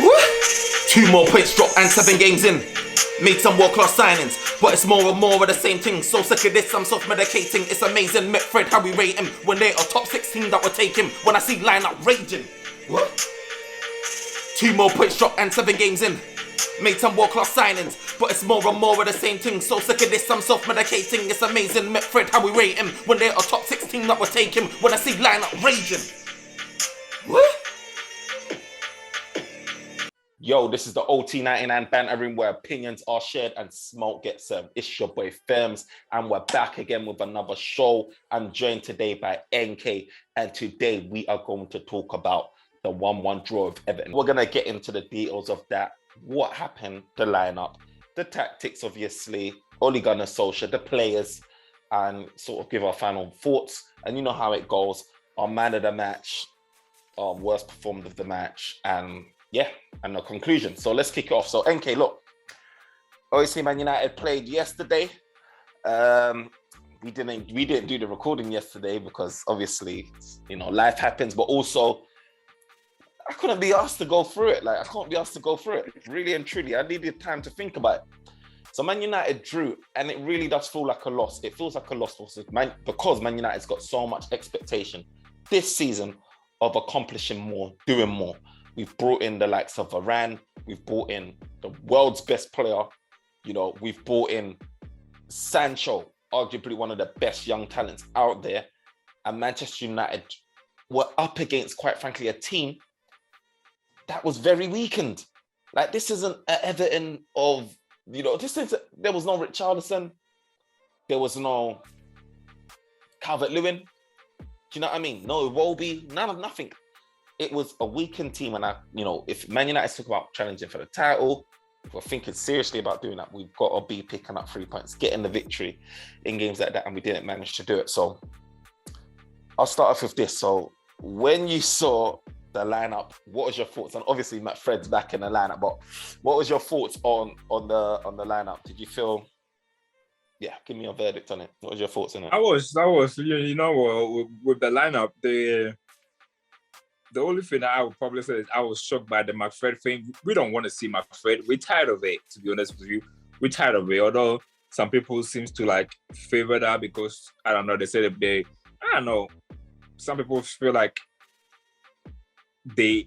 Woo! 2 more points dropped and 7 games in. Made some world-class signings, but it's more and more of the same thing. So sick of this, I'm self-medicating. It's amazing, met Fred, how we rate him. When they are top 16 that will take him. When I see lineup raging. What? 2 more points dropped and 7 games in. Made some world-class signings, but it's more and more of the same thing. So sick of this, I'm self-medicating. It's amazing, met Fred, how we rate him. When they are top 16 that will take him. When I see lineup raging. What? Yo, this is the OT99 Banter Room where opinions are shared and smoke gets served. It's your boy Firms, and we're back again with another show. I'm joined today by NK, and today we are going to talk about the 1-1 draw of Everton. We're going to get into the details of that, what happened, the lineup, the tactics, obviously, Ole Gunnar Solskjaer, the players, and sort of give our final thoughts. And you know how it goes, our man of the match, our worst performed of the match, and the conclusion. So let's kick it off. So NK, look, obviously Man United played yesterday. We didn't do the recording yesterday because obviously, life happens, but also I couldn't be asked to go through it. Like, I can't be asked to go through it. Really and truly, I needed time to think about it. So Man United drew, and it really does feel like a loss. It feels like a loss because Man United's got so much expectation this season of accomplishing more, doing more. We've brought in the likes of Varane. We've brought in the world's best player. We've brought in Sancho, arguably one of the best young talents out there. And Manchester United were up against, quite frankly, a team that was very weakened. Like, this isn't an Everton of, there was no Richarlison. There was no Calvert-Lewin. Do you know what I mean? No Iwobi, nothing. It was a weakened team, and if Man United talk about challenging for the title, if we're thinking seriously about doing that, we've got to be picking up 3 points, getting the victory in games like that, and we didn't manage to do it. So I'll start off with this. So when you saw the lineup, what was your thoughts? And obviously, Matt Fred's back in the lineup, but what was your thoughts on the lineup? Did you feel? Yeah, give me your verdict on it. What was your thoughts on it? I was, with the lineup, the only thing that I would probably say is I was shocked by the McFred thing. We don't want to see McFred. We're tired of it, to be honest with you. We're tired of it. Although some people seems to favor that because, I don't know, they say that some people feel like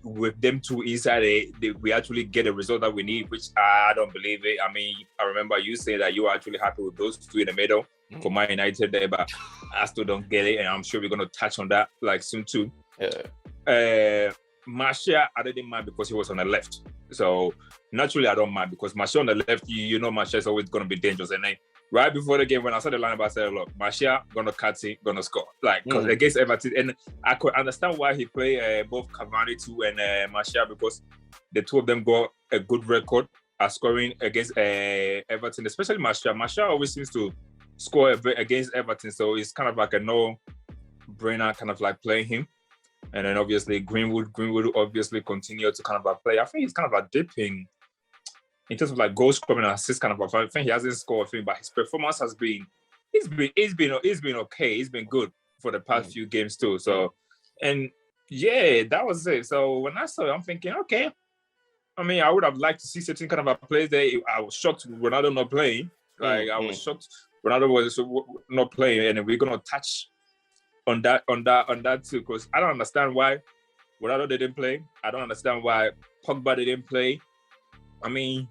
with them two inside, we actually get a result that we need, which I don't believe it. I mean, I remember you saying that you were actually happy with those two in the middle for Man United there, but I still don't get it, and I'm sure we're going to touch on that soon too. Martial, I didn't mind because he was on the left. So naturally, I don't mind because Martial on the left, Martial is always going to be dangerous. And then right before the game, when I saw the lineup, I said, look, Martial going to cut it, going to score. Because against Everton, and I could understand why he played both Cavani too and Martial, because the two of them got a good record at scoring against Everton, especially Martial. Martial always seems to score against Everton, so it's kind of like a no-brainer kind of playing him. And then obviously Greenwood obviously continued to kind of play. I think he's kind of dipping in terms of goal scoring and assist kind of. I think he hasn't scored a thing, but his performance has been it's been okay. He's been good for the past few games too. So, and yeah, that was it. So when I saw it, I'm thinking, okay. I mean, I would have liked to see certain kind of plays there. I was shocked Ronaldo not playing. I was shocked Ronaldo was not playing, and we're gonna touch on that too, because I don't understand why Ronaldo didn't play. I don't understand why Pogba didn't play. I mean,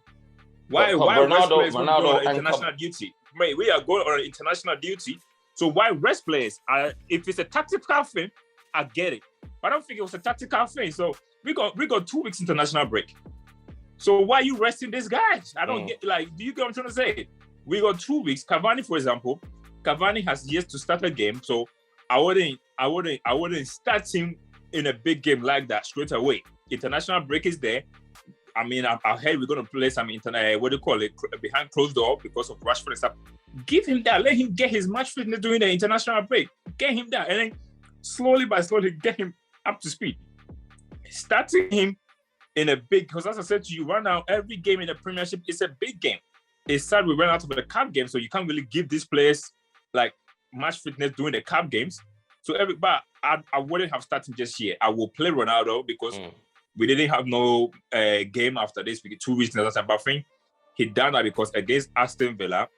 why Ronaldo on international duty? Mate, we are going on international duty, so why rest players? If it's a tactical thing, I get it, but I don't think it was a tactical thing. So we got 2 weeks international break. So why are you resting these guys? I don't get. Do you get what I'm trying to say? We got 2 weeks. Cavani, for example, has yet to start a game, so I wouldn't start him in a big game like that straight away. International break is there. I mean, I heard we're going to play some behind closed door because of Rashford and stuff. Give him that. Let him get his match fitness during the international break. Get him that. And then slowly by slowly get him up to speed. Starting him in a big, because as I said to you, right now, every game in the Premiership is a big game. It's sad we went out of the cup game, so you can't really give these players match fitness during the cup games. So but I wouldn't have started just yet. I will play Ronaldo because we didn't have no game after this. 2 weeks in the time. But I think he done that because against Aston Villa,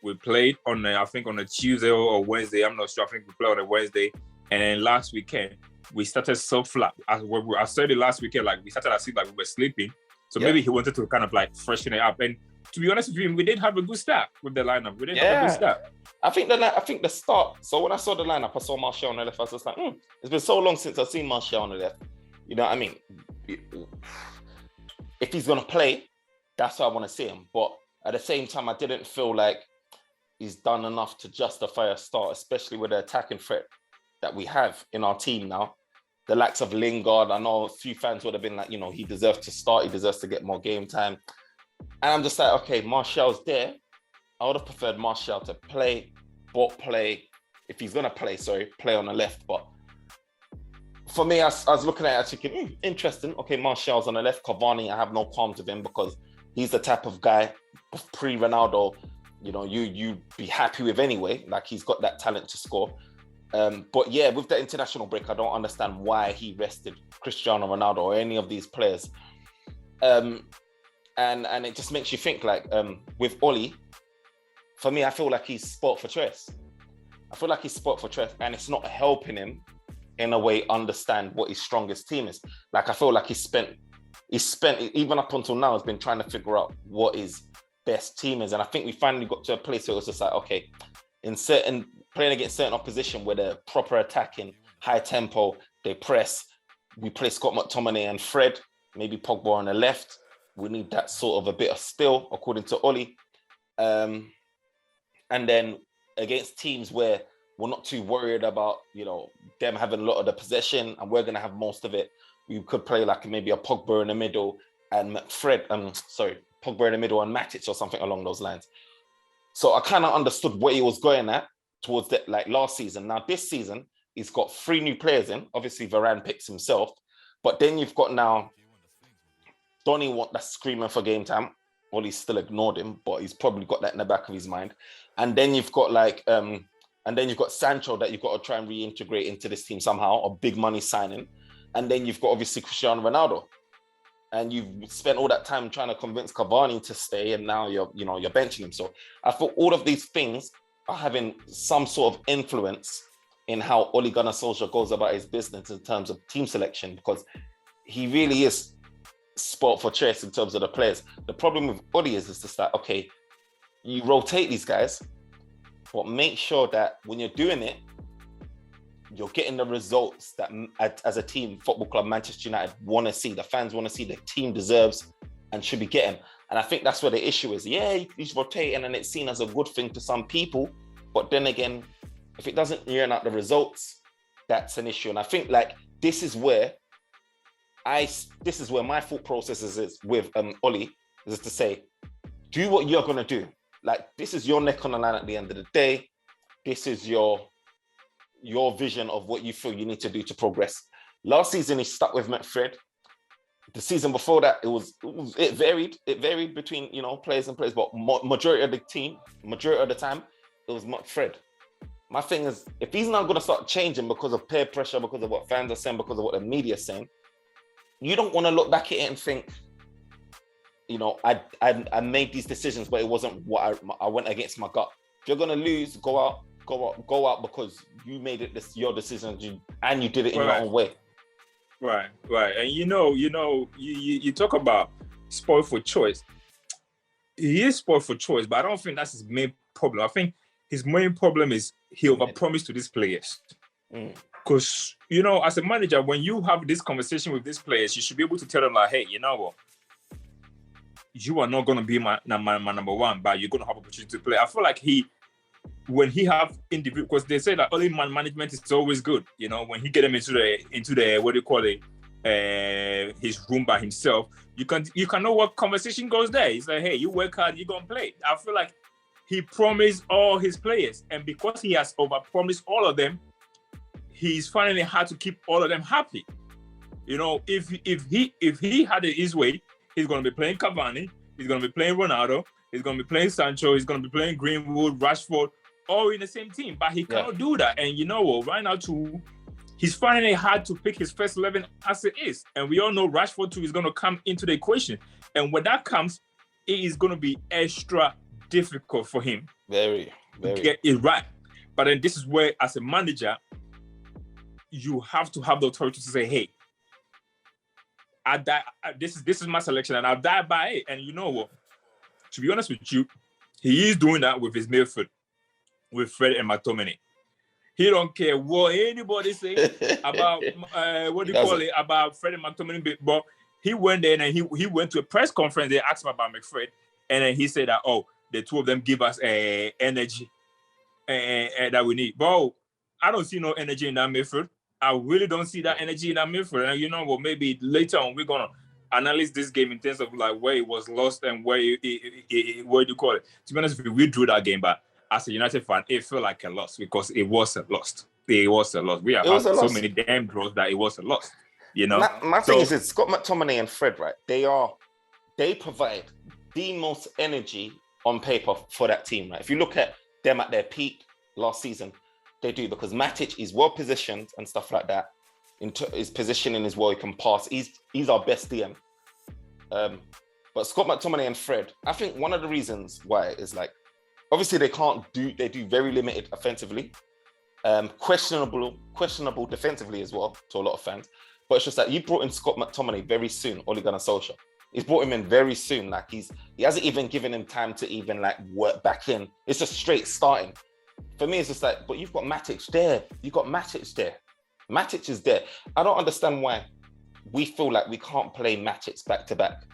we played on I think on a Tuesday or Wednesday. I'm not sure. I think we played on a Wednesday. And then last weekend, we started so flat. I said it last weekend, like we started as if like we were sleeping. So maybe he wanted to kind of like freshen it up. And to be honest with you, we did have a good start with the lineup. We did have a good start. I think the start. So when I saw the lineup, I saw Martial on the left. I was just like, it's been so long since I've seen Martial on the left. You know what I mean? If he's gonna play, that's why I want to see him. But at the same time, I didn't feel like he's done enough to justify a start, especially with the attacking threat that we have in our team now. The likes of Lingard, I know a few fans would have been like, you know, he deserves to start, he deserves to get more game time. And I'm just like, okay, Martial's there. I would have preferred Martial to play, if he's going to play on the left. But for me, I was looking at it thinking, interesting. Okay, Martial's on the left. Cavani, I have no qualms with him because he's the type of guy, pre-Ronaldo, you know, you'd be happy with anyway. Like, he's got that talent to score. But yeah, with the international break, I don't understand why he rested Cristiano Ronaldo or any of these players. And it just makes you think, like, with Oli, for me, I feel like he's sport for choice. And it's not helping him in a way understand what his strongest team is. Like, I feel like he spent even up until now, has been trying to figure out what his best team is. And I think we finally got to a place where it was just like, okay, playing against certain opposition where they're proper attacking, high tempo, they press. We play Scott McTominay and Fred, maybe Pogba on the left. We need that sort of a bit of still, according to Oli. And then against teams where we're not too worried about, you know, them having a lot of the possession and we're going to have most of it, we could play like maybe a Pogba in the middle and Pogba in the middle and Matic or something along those lines. So I kind of understood where he was going at towards that, like last season. Now this season, he's got 3 new players in. Obviously, Varane picks himself, but then you've got now Donny that's screaming for game time. Well, he's still ignored him, but he's probably got that in the back of his mind. And then you've got Sancho that you've got to try and reintegrate into this team somehow, a big money signing. And then you've got obviously Cristiano Ronaldo. And you've spent all that time trying to convince Cavani to stay, and now you're benching him. So I thought all of these things are having some sort of influence in how Ole Gunnar Solskjaer goes about his business in terms of team selection, because he really is sport for choice in terms of the players. The problem with Ole is just that, okay, you rotate these guys, but make sure that when you're doing it, you're getting the results that as a team, football club, Manchester United want to see, the fans want to see, the team deserves and should be getting. And I think that's where the issue is. Yeah, he's rotating and it's seen as a good thing to some people. But then again, if it doesn't earn out the results, that's an issue. And I think like this is where my thought process is with Oli, is to say, do what you're going to do. Like, this is your neck on the line at the end of the day. This is your vision of what you feel you need to do to progress. Last season, he stuck with Fred. The season before that, it varied. It varied between, you know, players and players, but majority of the time, it was Fred. My thing is, if he's not going to start changing because of peer pressure, because of what fans are saying, because of what the media is saying, you don't want to look back at it and think, you know, I made these decisions, but it wasn't what I went against my gut. If you're going to lose, go out because you made it your decision and you did it in your own way. Right. And you talk about spoiled for choice. He is spoiled for choice, but I don't think that's his main problem. I think his main problem is he overpromised to these players. Because, you know, as a manager, when you have this conversation with these players, you should be able to tell them like, hey, you know what? You are not going to be my number one, but you're going to have opportunity to play. I feel like when he have individual, because they say that early man management is always good. You know, when he get him into the what do you call it, his room by himself, you can know what conversation goes there. He's like, hey, you work hard, you're gonna play. I feel like he promised all his players, and because he has overpromised all of them, he's finding it hard to keep all of them happy. You know, if he had it his way, he's gonna be playing Cavani, he's gonna be playing Ronaldo, he's gonna be playing Sancho, he's gonna be playing Greenwood, Rashford, all in the same team, but he cannot do that. And you know what? Right now, too, he's finding it hard to pick his first 11 as it is. And we all know Rashford, too, is going to come into the equation. And when that comes, it is going to be extra difficult for him to get it right. But then this is where, as a manager, you have to have the authority to say, hey, this is my selection and I'll die by it. And you know what? To be honest with you, he is doing that with his midfield, with Fred and McTominay. He don't care what anybody say about about Fred and McTominay. But he went there and he went to a press conference. They asked him about McFred, and then he said that the two of them give us energy that we need. But I don't see no energy in that midfield. I really don't see that energy in that midfield. And you know what? Maybe later on we're gonna analyze this game in terms of like where it was lost and where do you call it? To be honest with you, we drew that game, but as a United fan, it felt like a loss because it was a loss. It was a loss. We have had so many damn draws that it was a loss. You know. My thing is Scott McTominay and Fred, right? They provide the most energy on paper for that team, right? If you look at them at their peak last season, they do, because Matic is well positioned and stuff like that. His positioning is well, he can pass. He's our best DM. But Scott McTominay and Fred, I think one of the reasons why is like, obviously they do very limited offensively, questionable defensively as well to a lot of fans. But it's just that you brought in Scott McTominay very soon, Ole Gunnar Solskjaer. He's brought him in very soon. Like he hasn't even given him time to even like work back in. It's just straight starting. For me, it's just like, but you've got Matic there. Matic is there. I don't understand why we feel like we can't play Matic back to back,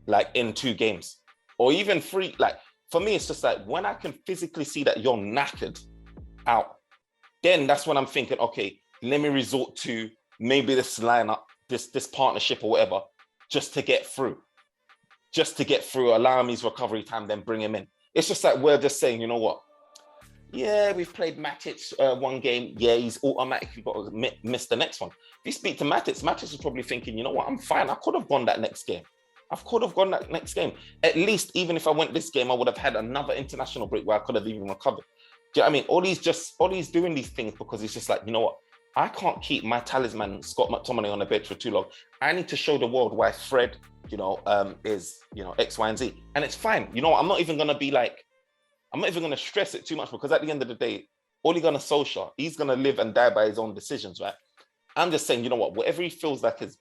like in 2 games or even 3. Like for me, it's just like when I can physically see that you're knackered out, then that's when I'm thinking, okay, let me resort to maybe this lineup, this partnership or whatever, just to get through, allow him his recovery time, then bring him in. It's just like we're just saying, you know what? Yeah, we've played Matic 1 game. Yeah, he's automatically got to miss the next one. If you speak to Matic is probably thinking, you know what? I'm fine. I could have gone that next game. At least, even if I went this game, I would have had another international break where I could have even recovered. Do you know what I mean? All he's doing these things because he's just like, you know what? I can't keep my talisman, Scott McTominay, on the bench for too long. I need to show the world why Fred, is, X, Y, and Z. And it's fine. You know what? I'm not even going to stress it too much because at the end of the day, Ole Gunnar Solskjaer, he's going to live and die by his own decisions, right? I'm just saying, you know what? Whatever he feels like is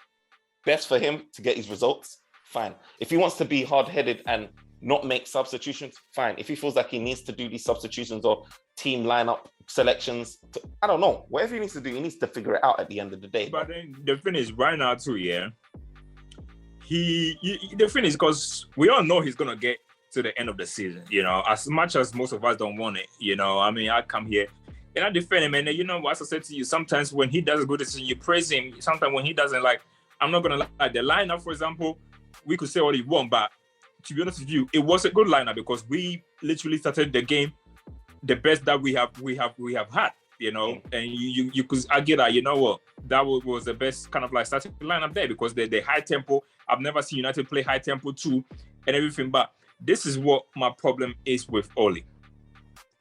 best for him to get his results, fine. If he wants to be hard-headed and not make substitutions, fine. If he feels like he needs to do these substitutions or team lineup selections, I don't know. Whatever he needs to do, he needs to figure it out at the end of the day. But then the thing is, right now too, yeah, the thing is, because we all know he's going to get to the end of the season, as much as most of us don't want it, I mean, I come here and I defend him, and as I said to you, sometimes when he does a good decision, you praise him. Sometimes when he doesn't, like, I'm not gonna lie, the lineup, for example, we could say what he won, but to be honest with you, it was a good lineup because we literally started the game the best that we have had, and you could argue that, that was the best kind of like starting lineup there because the high tempo. I've never seen United play high tempo too and everything, but this is what my problem is with Ole,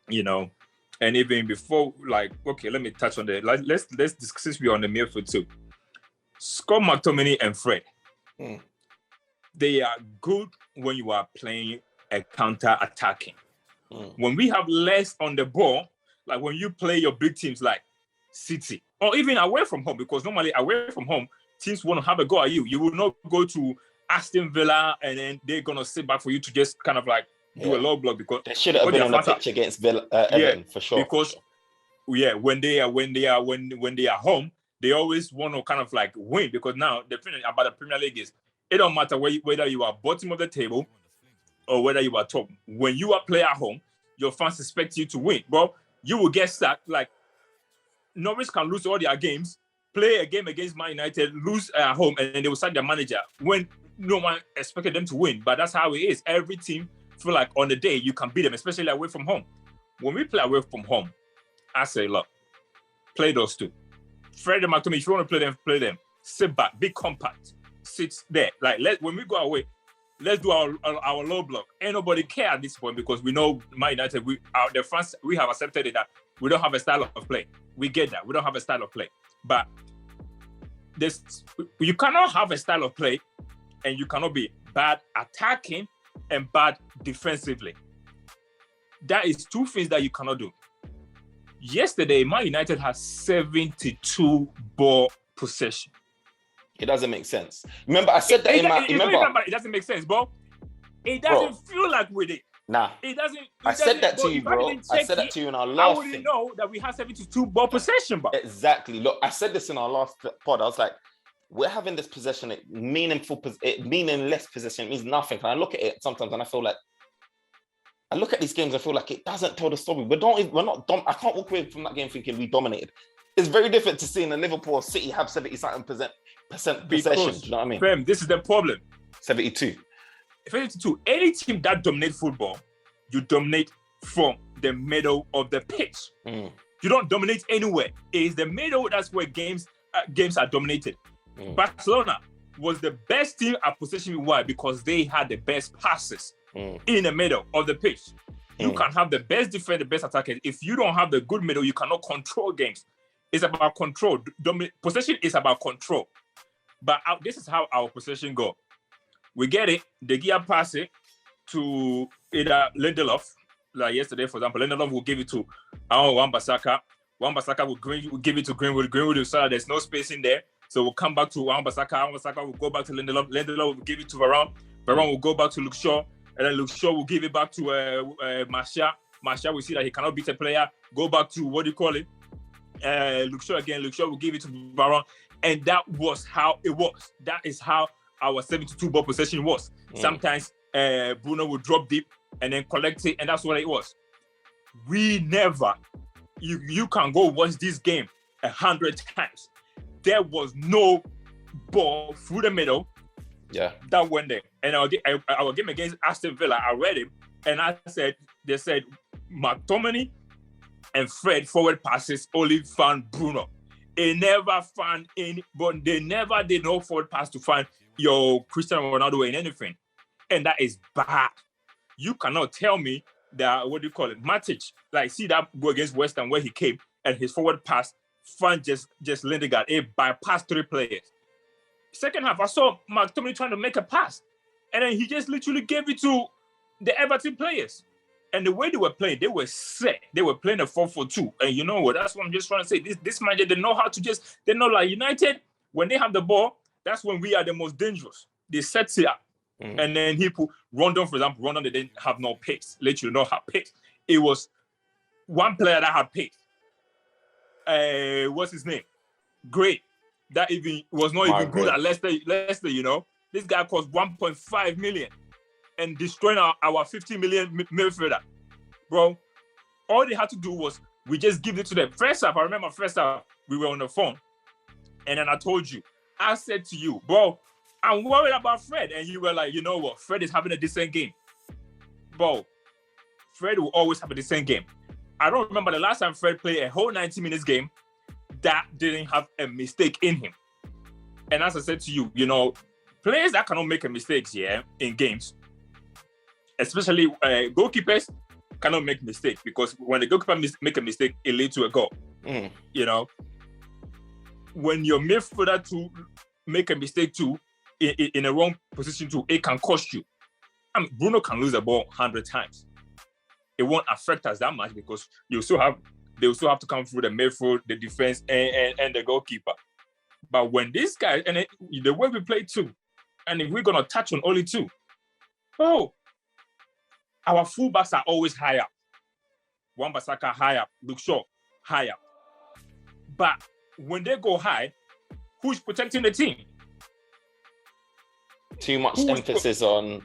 and even before, like, okay, let me touch on the, like, let's discuss on the midfield too. Scott McTominay and Fred, they are good when you are playing a counter-attacking. When we have less on the ball, like when you play your big teams like City, or even away from home, because normally away from home, teams want to have a go at you. You will not go to Aston Villa and then they're gonna sit back for you to just kind of like do a low block because they should have been on the pitch against Villa, Everton for sure. Because when they are home, they always want to kind of like win because now the thing about the Premier League is it don't matter whether you are bottom of the table or whether you are top. When you are play at home, your fans expect you to win. But you will get stuck. Like Norwich can lose all their games, play a game against Man United, lose at home, and then they will sack their manager when no one expected them to win. But that's how it is. Every team feel like on the day you can beat them, especially away from home. When we play away from home, I say, look, play those two. Fred and McTominay, if you want to play them, play them. Sit back, be compact. Sit there. Like when we go away, let's do our low block. Ain't nobody care at this point because we know Man United, the fans, we have accepted it that we don't have a style of play. We get that. We don't have a style of play. But you cannot have a style of play and you cannot be bad attacking and bad defensively. That is two things that you cannot do. Yesterday, Man United has 72 ball possession. It doesn't make sense. Remember, I said that it doesn't make sense, bro. It doesn't feel like with it. Nah. It doesn't. I said that to you, bro. I said that to you in our last I wouldn't know that we have 72 ball possession, bro. Exactly. Look, I said this in our last pod. I was like, we're having this possession, meaningless possession. It means nothing. And I look at it sometimes and I feel like, I look at these games, I feel like it doesn't tell the story. We're not. I can't walk away from that game thinking we dominated. It's very different to seeing a Liverpool or City have 70-something percent possession. Do you know what I mean? Fam, this is the problem. 72. 72. Any team that dominates football, you dominate from the middle of the pitch. You don't dominate anywhere. It is the middle. That's where games are dominated. Barcelona was the best team at possession. Why? Because they had the best passes in the middle of the pitch. You can have the best defense, the best attackers. If you don't have the good middle, you cannot control games. It's about control. Possession is about control. But this is how our possession go. We get it. De Gea pass it to either Lindelof, like yesterday, for example. Lindelof will give it to Wan-Bissaka. Wan-Bissaka will give it to Greenwood. Greenwood will say there's no space in there. So we'll come back to Wan-Bissaka. Wan-Bissaka will go back to Lindelof. Lindelof will give it to Varane. Varane will go back to Luke Shaw. And then Luke Shaw will give it back to Martial. Martial will see that he cannot beat a player. Go back to, Luke Shaw again. Luke Shaw will give it to Varane. And that was how it was. That is how our 72 ball possession was. Sometimes Bruno would drop deep and then collect it, and that's what it was. We never, you can go watch this game 100 times. There was no ball through the middle that went there. And our game against Aston Villa, I read it, and they said McTominay and Fred forward passes only found Bruno. They never found any, but they never did no forward pass to find your Cristiano Ronaldo in anything. And that is bad. You cannot tell me that, Matic, like, see that go against West Ham where he came and his forward pass found just Lindegaard. It bypassed 3 players. Second half, I saw McTominay trying to make a pass. And then he just literally gave it to the Everton players. And the way they were playing, they were set. They were playing a 4-4-2. And you know what? That's what I'm just trying to say. This manager, they know how to they know, like United, when they have the ball, that's when we are the most dangerous. They set it up. And then he put Rondon, for example. Rondon, they didn't have no pace. Literally not have pace. It was one player that had pace. What's his name? Great. That even was not even good at Leicester, you know. This guy cost 1.5 million and destroying our 50 million midfielder. Bro, all they had to do was we just give it to them. First half, I remember first half, we were on the phone. And then I said to you, bro, I'm worried about Fred. And you were like, you know what? Fred is having a decent game. Bro, Fred will always have a decent game. I don't remember the last time Fred played a whole 90 minutes game that didn't have a mistake in him. And as I said to you, you know, players that cannot make a mistakes, in games, especially goalkeepers cannot make mistakes because when the goalkeeper make a mistake, it leads to a goal. You know, when your midfielder to make a mistake too, in a wrong position too, it can cost you. I mean, Bruno can lose the ball 100 times. It won't affect us that much because they will still have to come through the midfield, the defense, and the goalkeeper. But when this guy, and the way we play too, and if we're going to touch on only 2, our fullbacks are always high up. Wan-Bissaka high up, Luke Shaw high up. But when they go high, who's protecting the team? Too much emphasis on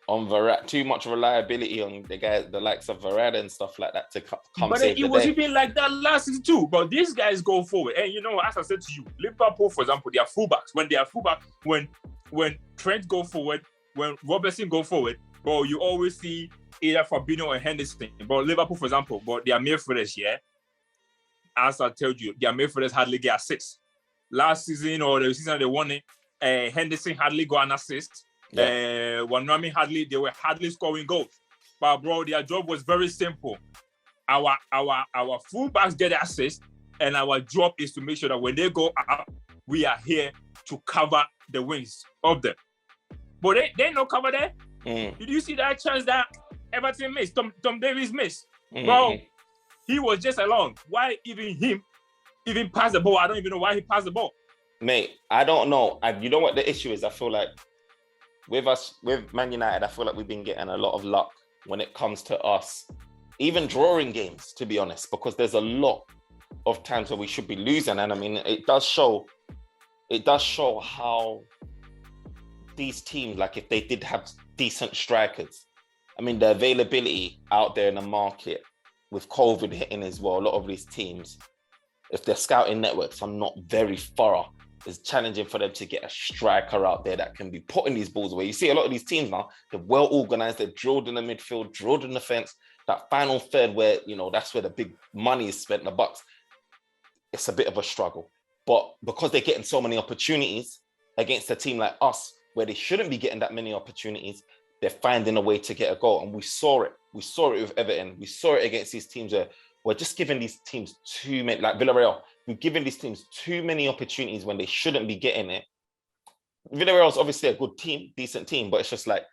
Varane, too much reliability on the guys, the likes of Varane and stuff like that to come but save the day. But it was even like that last season too. But these guys go forward. And you know, as I said to you, Liverpool, for example, they are fullbacks. When they are fullback, when Trent go forward, when Robertson go forward, but you always see either Fabinho or Henderson. But Liverpool, for example, but their midfielders, as I told you, their midfielders hardly get assists. Last season or the season they won it, Henderson hardly got an assist. Wanami they were hardly scoring goals. But bro, their job was very simple. Our fullbacks get assist, and our job is to make sure that when they go up, we are here to cover the wings of them. But they no cover there. Did you see that chance that Everton missed? Tom Davies missed. Bro, he was just alone. Why even pass the ball? I don't even know why he passed the ball. Mate, I don't know. And you know what the issue is? I feel like with Man United, I feel like we've been getting a lot of luck when it comes to us even drawing games, to be honest, because there's a lot of times where we should be losing. And I mean, it does show how these teams, like if they did have decent strikers, I mean, the availability out there in the market with COVID hitting as well, a lot of these teams, if their scouting networks are not very thorough, it's challenging for them to get a striker out there that can be putting these balls away. You see a lot of these teams now, they're well organized, they're drilled in the midfield, drilled in the fence, that final third where, you know, that's where the big money is spent, the bucks. It's a bit of a struggle. But because they're getting so many opportunities against a team like us, where they shouldn't be getting that many opportunities, they're finding a way to get a goal. And we saw it. We saw it with Everton. We saw it against these teams where we're just giving these teams too many, like Villarreal, we're giving these teams too many opportunities when they shouldn't be getting it. Villarreal is obviously a good team, decent team, but it's just like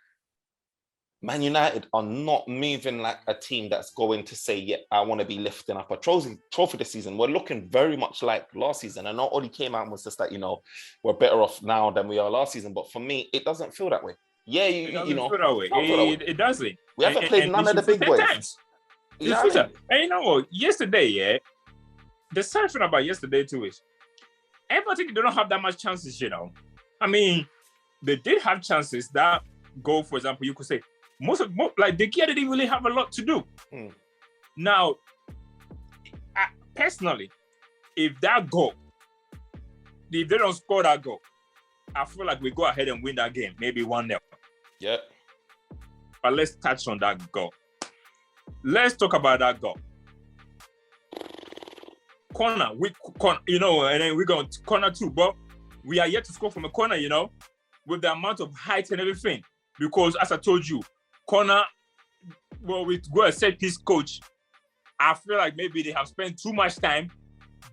Man United are not moving like a team that's going to say, yeah, I want to be lifting up a trophy this season. We're looking very much like last season. And not only came out and was just like, you know, we're better off now than we are last season. But for me, it doesn't feel that way. Yeah, you know. It doesn't. We haven't played none of the big boys. You know what I mean? And you know what? Yesterday, yeah, the sad thing about yesterday too is Everton, they don't have that much chances, you know. I mean, they did have chances. That goal, for example, you could say, like De Gea didn't really have a lot to do. Now, personally, if they don't score that goal, I feel like we go ahead and win that game, maybe 1-0. Yeah. But let's touch on that goal. Let's talk about that goal. Corner, you know, and then we're going to corner too, but we are yet to score from a corner, you know, with the amount of height and everything. Because as I told you, corner, well, with a set piece coach, I feel like maybe they have spent too much time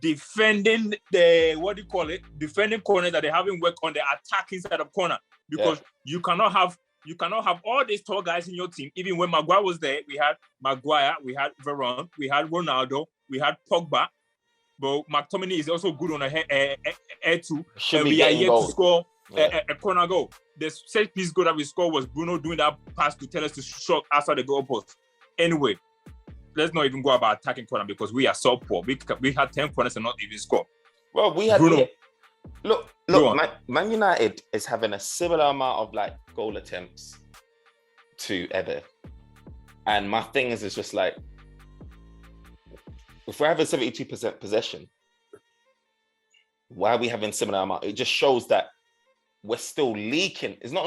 defending defending corners that they haven't worked on the attacking side of corner. Because you cannot have all these tall guys in your team. Even when Maguire was there, we had Maguire, we had Varane, we had Ronaldo, we had Pogba. But McTominay is also good on a air too. And we are yet to score a corner goal. The set piece goal that we scored was Bruno doing that pass to tell us to shot outside the goal post. Anyway, let's not even go about attacking corner because we are so poor. We had 10 corners and not even score. Well, we had Bruno. Look, Man United is having a similar amount of like goal attempts to Everton. And my thing is, it's just like, if we're having 72% possession, why are we having similar amount? It just shows that we're still leaking. It's not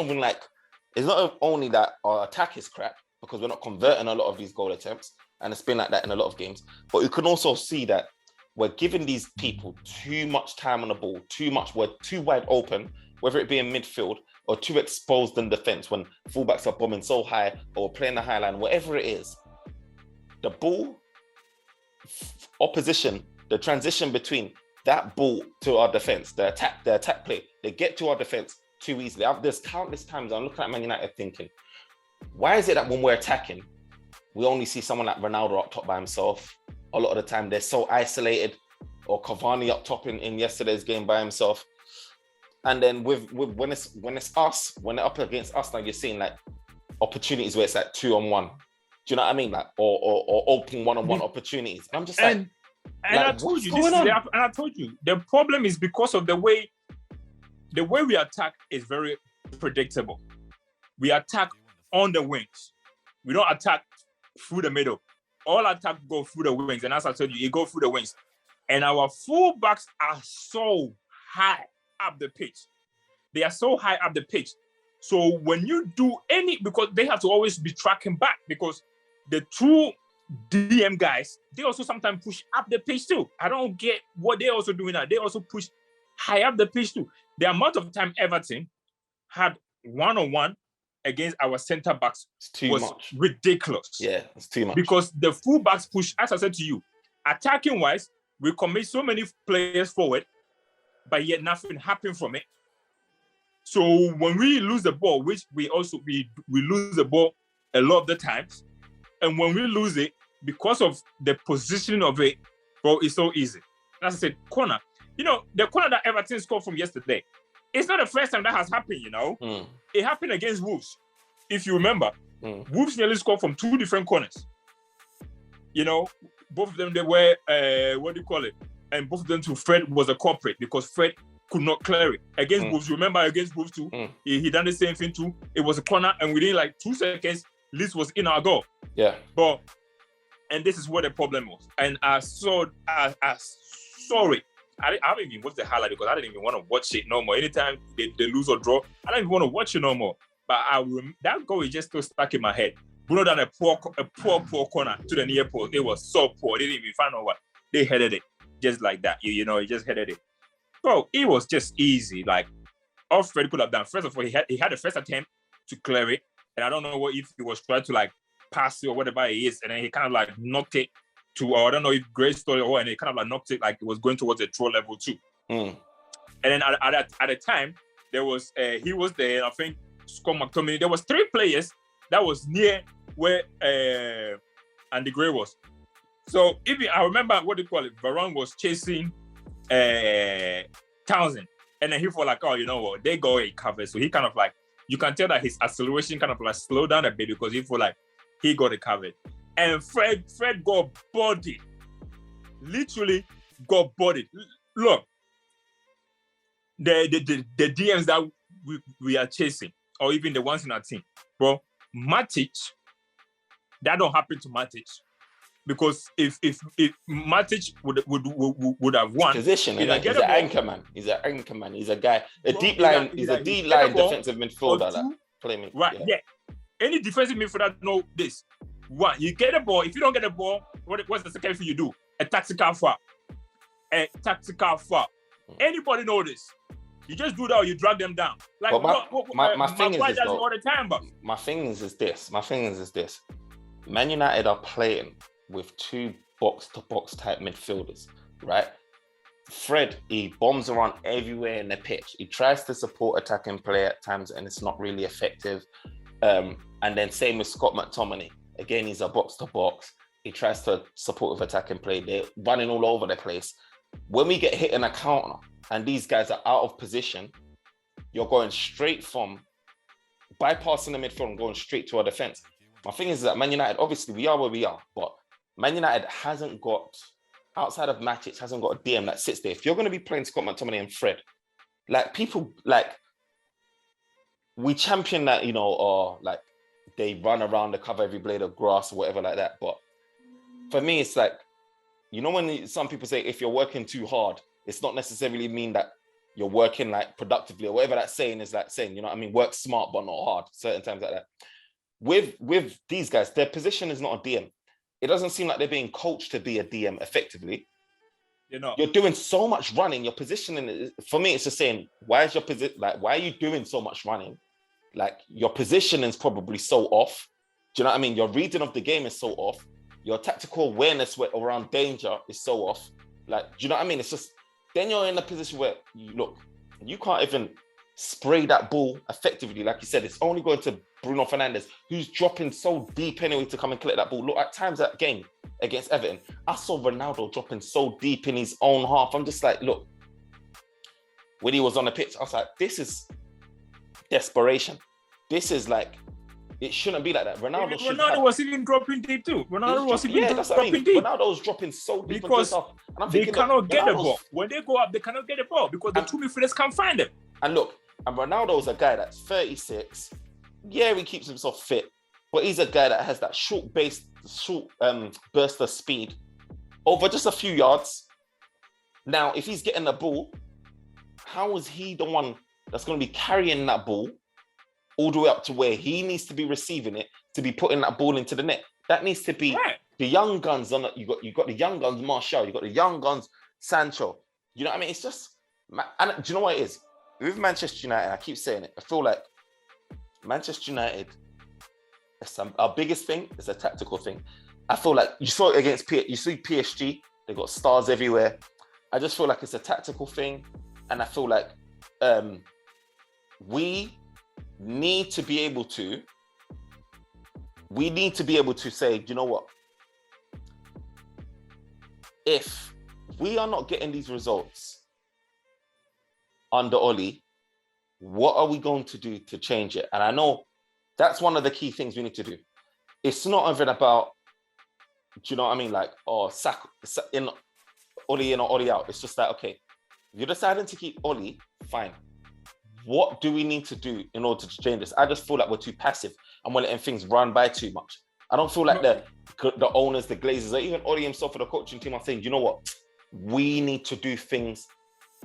only that our attack is crap because we're not converting a lot of these goal attempts, and it's been like that in a lot of games. But you can also see that we're giving these people too much time on the ball, we're too wide open, whether it be in midfield or too exposed in defense when fullbacks are bombing so high or playing the high line, whatever it is. The ball, opposition, the transition between that ball to our defense, the attack play, they get to our defense too easily. There's countless times I'm looking at Man United thinking, why is it that when we're attacking, we only see someone like Ronaldo up top by himself? A lot of the time they're so isolated, or Cavani up top in yesterday's game by himself. And then when they're up against us, now you're seeing like opportunities where it's like 2-on-1. Do you know what I mean? Like or open 1-on-1 opportunities. I'm just like, I told you the problem is because of the way we attack is very predictable. We attack on the wings. We don't attack through the middle. All attack go through the wings, and as I told you, it go through the wings. And our fullbacks are so high up the pitch. They are so high up the pitch. So when you do because they have to always be tracking back, because the true DM guys, they also sometimes push up the pitch too. I don't get what they're also doing now. They also push high up the pitch too. The amount of time Everton had one-on-one against our centre backs was much. Ridiculous. Yeah, it's too much. Because the full backs push, as I said to you, attacking wise, we commit so many players forward, but yet nothing happened from it. So when we lose the ball, which we lose the ball a lot of the times, and when we lose it, because of the positioning of it, bro, it's so easy. As I said, corner. The corner that Everton scored from yesterday, it's not the first time that has happened, It happened against Wolves. If you remember, Wolves nearly scored from 2 different corners. Both of them, they were, and both of them to Fred was a culprit because Fred could not clear it. Against Wolves, you remember against Wolves too, he done the same thing too. It was a corner, and within like 2 seconds, Leeds was in our goal. Yeah. And this is what the problem was. And I saw it. I haven't even watched the highlight because I didn't even want to watch it no more. Anytime they lose or draw, I don't even want to watch it no more. But that goal is just still stuck in my head. Bruno done a poor corner to the near post. It was so poor. They didn't even find out what. They headed it just like that. He just headed it. Bro, it was just easy. Like, all Fred could have done. First of all, he had the first attempt to clear it. And I don't know if he was trying to like pass it or whatever it is. And then he kind of like knocked it or I don't know if Grace stole it or, and he kind of like knocked it like it was going towards the throw level too. And then at the time, there was, he was there, I think, Scott McTominay. There was 3 players that was near where Andy Gray was. So I remember Varane was chasing Townsend, and then he felt like, oh, you know what, they go a cover. So he kind of like, you can tell that his acceleration kind of like slowed down a bit because he felt like he got it covered. And Fred got bodied, literally got bodied. Look, the DMs that we are chasing, or even the ones in our team, bro, Matic, that don't happen to Matic. Because if Matic would have won, position, he's an anchor man. He's an anchor man. He's a guy, deep line defensive midfielder. Playmaker. Right, yeah. Any defensive midfielder know this. One, you get a ball. If you don't get a ball, what's the second thing you do? A tactical foul. Anybody know this? You just do that or you drag them down. Like my thing is this, all the time, but my thing is this. Man United are playing with 2 box-to-box type midfielders, right? Fred, he bombs around everywhere in the pitch. He tries to support attacking play at times, and it's not really effective. And then same with Scott McTominay. Again, he's a box-to-box. He tries to support with attacking play. They're running all over the place. When we get hit in a counter and these guys are out of position, you're going straight from bypassing the midfield and going straight to our defense. My thing is that Man United, obviously, we are where we are, but Man United hasn't got, outside of Matic, hasn't got a DM that sits there. If you're going to be playing Scott McTominay and Fred, like people, like, we champion that, or like they run around to cover every blade of grass or whatever like that. But for me, it's like, when some people say if you're working too hard, it's not necessarily mean that you're working like productively or whatever that saying is like saying, work smart but not hard, certain times like that. With these guys, their position is not a DM. It doesn't seem like they're being coached to be a DM effectively. You're doing so much running. Your positioning, for me, it's just saying, why is your position, like, why are you doing so much running? Like, your positioning is probably so off. Do you know what I mean? Your reading of the game is so off. Your tactical awareness around danger is so off. Like, do you know what I mean? It's just, then you're in a position where, you can't even spray that ball effectively. Like you said, it's only going to Bruno Fernandes, who's dropping so deep anyway to come and collect that ball. Look, at times that game against Everton, I saw Ronaldo dropping so deep in his own half. I'm just like, look, when he was on the pitch, I was like, this is desperation. This is like, it shouldn't be like that. Ronaldo was even dropping deep too. Ronaldo was even dropping deep. Ronaldo's dropping so deep because they cannot get the ball. When they go up, they cannot get the ball because the 2 midfielders can't find them. And look, and Ronaldo's a guy that's 36. Yeah, he keeps himself fit, but he's a guy that has that short burst of speed over just a few yards. Now, if he's getting the ball, how is he the one that's going to be carrying that ball all the way up to where he needs to be receiving it to be putting that ball into the net? That needs to be the young guns on it. You got the young guns, Martial. You got the young guns, Sancho. You know what I mean? It's just, and do you know what it is? With Manchester United, I keep saying it, I feel like Manchester United, our biggest thing is a tactical thing. I feel like you saw it against you see PSG, they got stars everywhere. I just feel like it's a tactical thing, and I feel like we need to be able to say, you know what? If we are not getting these results under Oli, what are we going to do to change it? And I know that's one of the key things we need to do. It's not even about, do you know what I mean? Like, sack in Oli in or Oli out. It's just like, okay, you're deciding to keep Oli, fine. What do we need to do in order to change this? I just feel like we're too passive and we're letting things run by too much. I don't feel like the owners, the Glazers, or even Oli himself for the coaching team are saying, you know what? We need to do things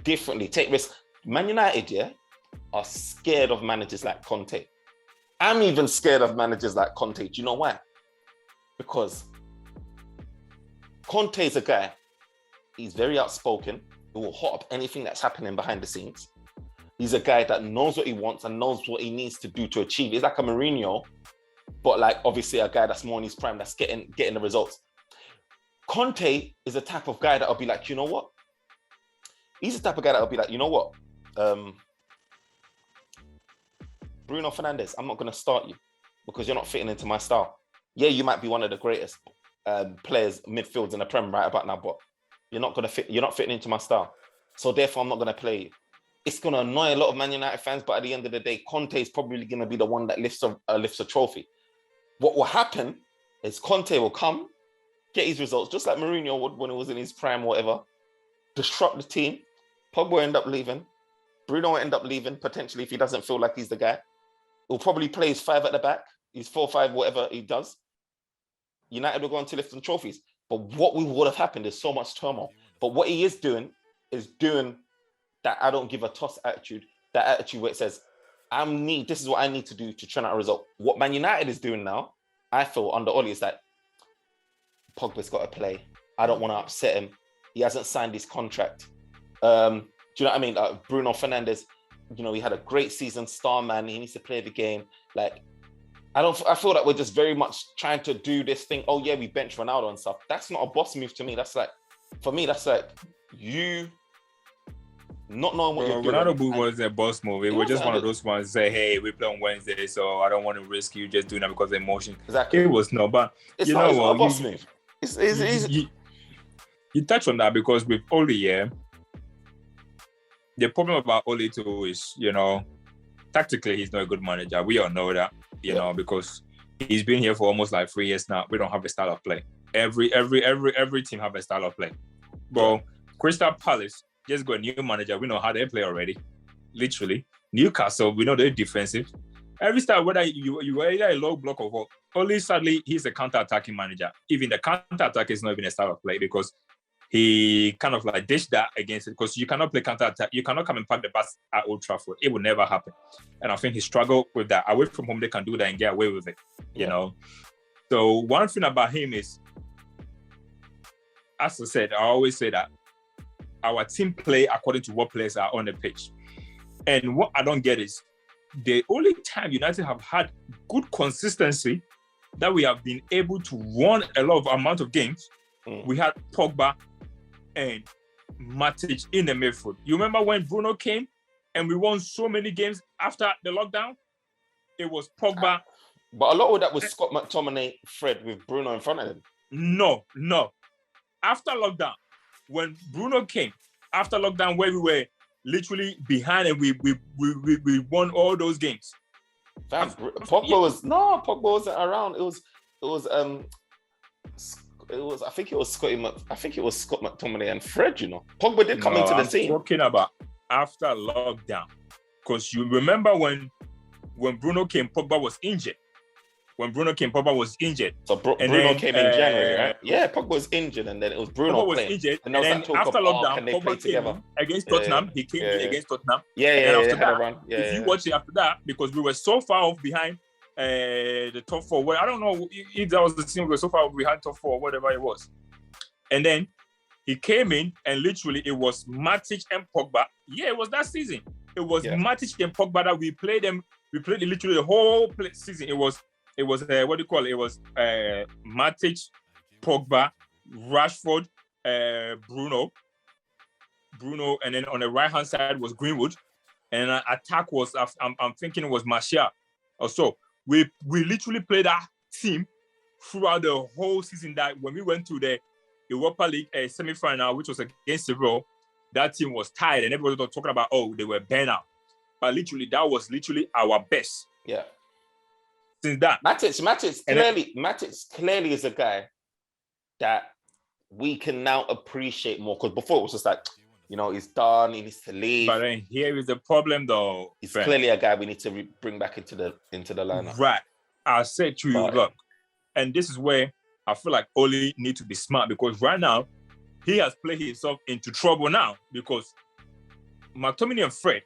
differently, take risks. Man United, are scared of managers like Conte. I'm even scared of managers like Conte. Do you know why? Because Conte is a guy, he's very outspoken. He will hot up anything that's happening behind the scenes. He's a guy that knows what he wants and knows what he needs to do to achieve. He's like a Mourinho, but like obviously a guy that's more in his prime, that's getting the results. Conte is the type of guy that'll be like, you know what? He's the type of guy that'll be like, you know what? Bruno Fernandes, I'm not going to start you because you're not fitting into my style. Yeah, you might be one of the greatest players, midfields in the Premier right about now, but you're not fitting into my style. So therefore, I'm not going to play you. It's going to annoy a lot of Man United fans, but at the end of the day, Conte is probably going to be the one that lifts a trophy. What will happen is Conte will come, get his results, just like Mourinho would when he was in his prime or whatever, disrupt the team. Pogba will end up leaving. Bruno will end up leaving, potentially, if he doesn't feel like he's the guy. He'll probably play his 5 at the back, his 4-5, whatever he does. United will go on to lift some trophies. But what would have happened is so much turmoil. But what he is doing that I don't give a toss attitude, that attitude where it says, this is what I need to do to turn out a result. What Man United is doing now, I feel under Oli, is that Pogba's got to play. I don't want to upset him. He hasn't signed his contract. Do you know what I mean? Bruno Fernandes, he had a great season, star man. He needs to play the game. Like, I feel like we're just very much trying to do this thing. Oh yeah, we bench Ronaldo and stuff. That's not a boss move to me. That's like, for me, that's like you not knowing what you're doing. Ronaldo move was a boss move. It was just one of those ones to say, hey, we play on Wednesday, so I don't want to risk you just doing that because of emotion. Exactly. It was no, but it's not a boss move. You touch on that because with Oli, the problem about Oli too is, tactically he's not a good manager. We all know that, because he's been here for almost like 3 years now. We don't have a style of play. Every team have a style of play. But Crystal Palace just got a new manager. We know how they play already. Literally. Newcastle, we know they're defensive. Every style, whether you either a low block or what, Oli, sadly, he's a counter-attacking manager. Even the counter-attack is not even a style of play because he kind of like dished that against it because you cannot play counter-attack. You cannot come and pack the bus at Old Trafford. It will never happen. And I think he struggled with that. Away from home, they can do that and get away with it, you know. So one thing about him is, as I said, I always say that our team play according to what players are on the pitch. And what I don't get is the only time United have had good consistency that we have been able to run a lot of amount of games, we had Pogba and Matic in the midfield. You remember when Bruno came and we won so many games after the lockdown? It was Pogba. But a lot of that was Scott McTominay, Fred, with Bruno in front of him. No. After lockdown, when Bruno came, after lockdown where we were literally behind and we won all those games. Pogba wasn't around. I think it was Scott McTominay and Fred, Pogba did come into the scene. I'm talking about after lockdown. Because you remember when Bruno came, Pogba was injured. So Bruno came in January, right? Yeah, Pogba was injured, and then it was Bruno playing. Injured, and then after lockdown, Pogba came against Tottenham. He came against Tottenham. After that, you watch it after that, because we were so far off behind the top four. Well, I don't know if that was the team we were so far off behind top four or whatever it was. And then he came in, and literally it was Matic and Pogba. Yeah, it was that season. It was Matic and Pogba that we played them We played literally the whole season. It was what do you call it? It was Matic, Pogba, Rashford, Bruno, and then on the right hand side was Greenwood, and attack was I'm thinking it was Martial. Also, we literally played that team throughout the whole season. That when we went to the Europa League semi-final, which was against Seville, that team was tired, and everybody was talking about they were burnt out. But literally, that was literally our best. Yeah. Since that, Matic clearly is a guy that we can now appreciate more, because before it was just like, he's done, he needs to leave. But then here is the problem, though. He's clearly a guy we need to bring back into the lineup. Right. I said to you, look, and this is where I feel like Oli need to be smart, because right now he has played himself into trouble now, because McTominay and Fred,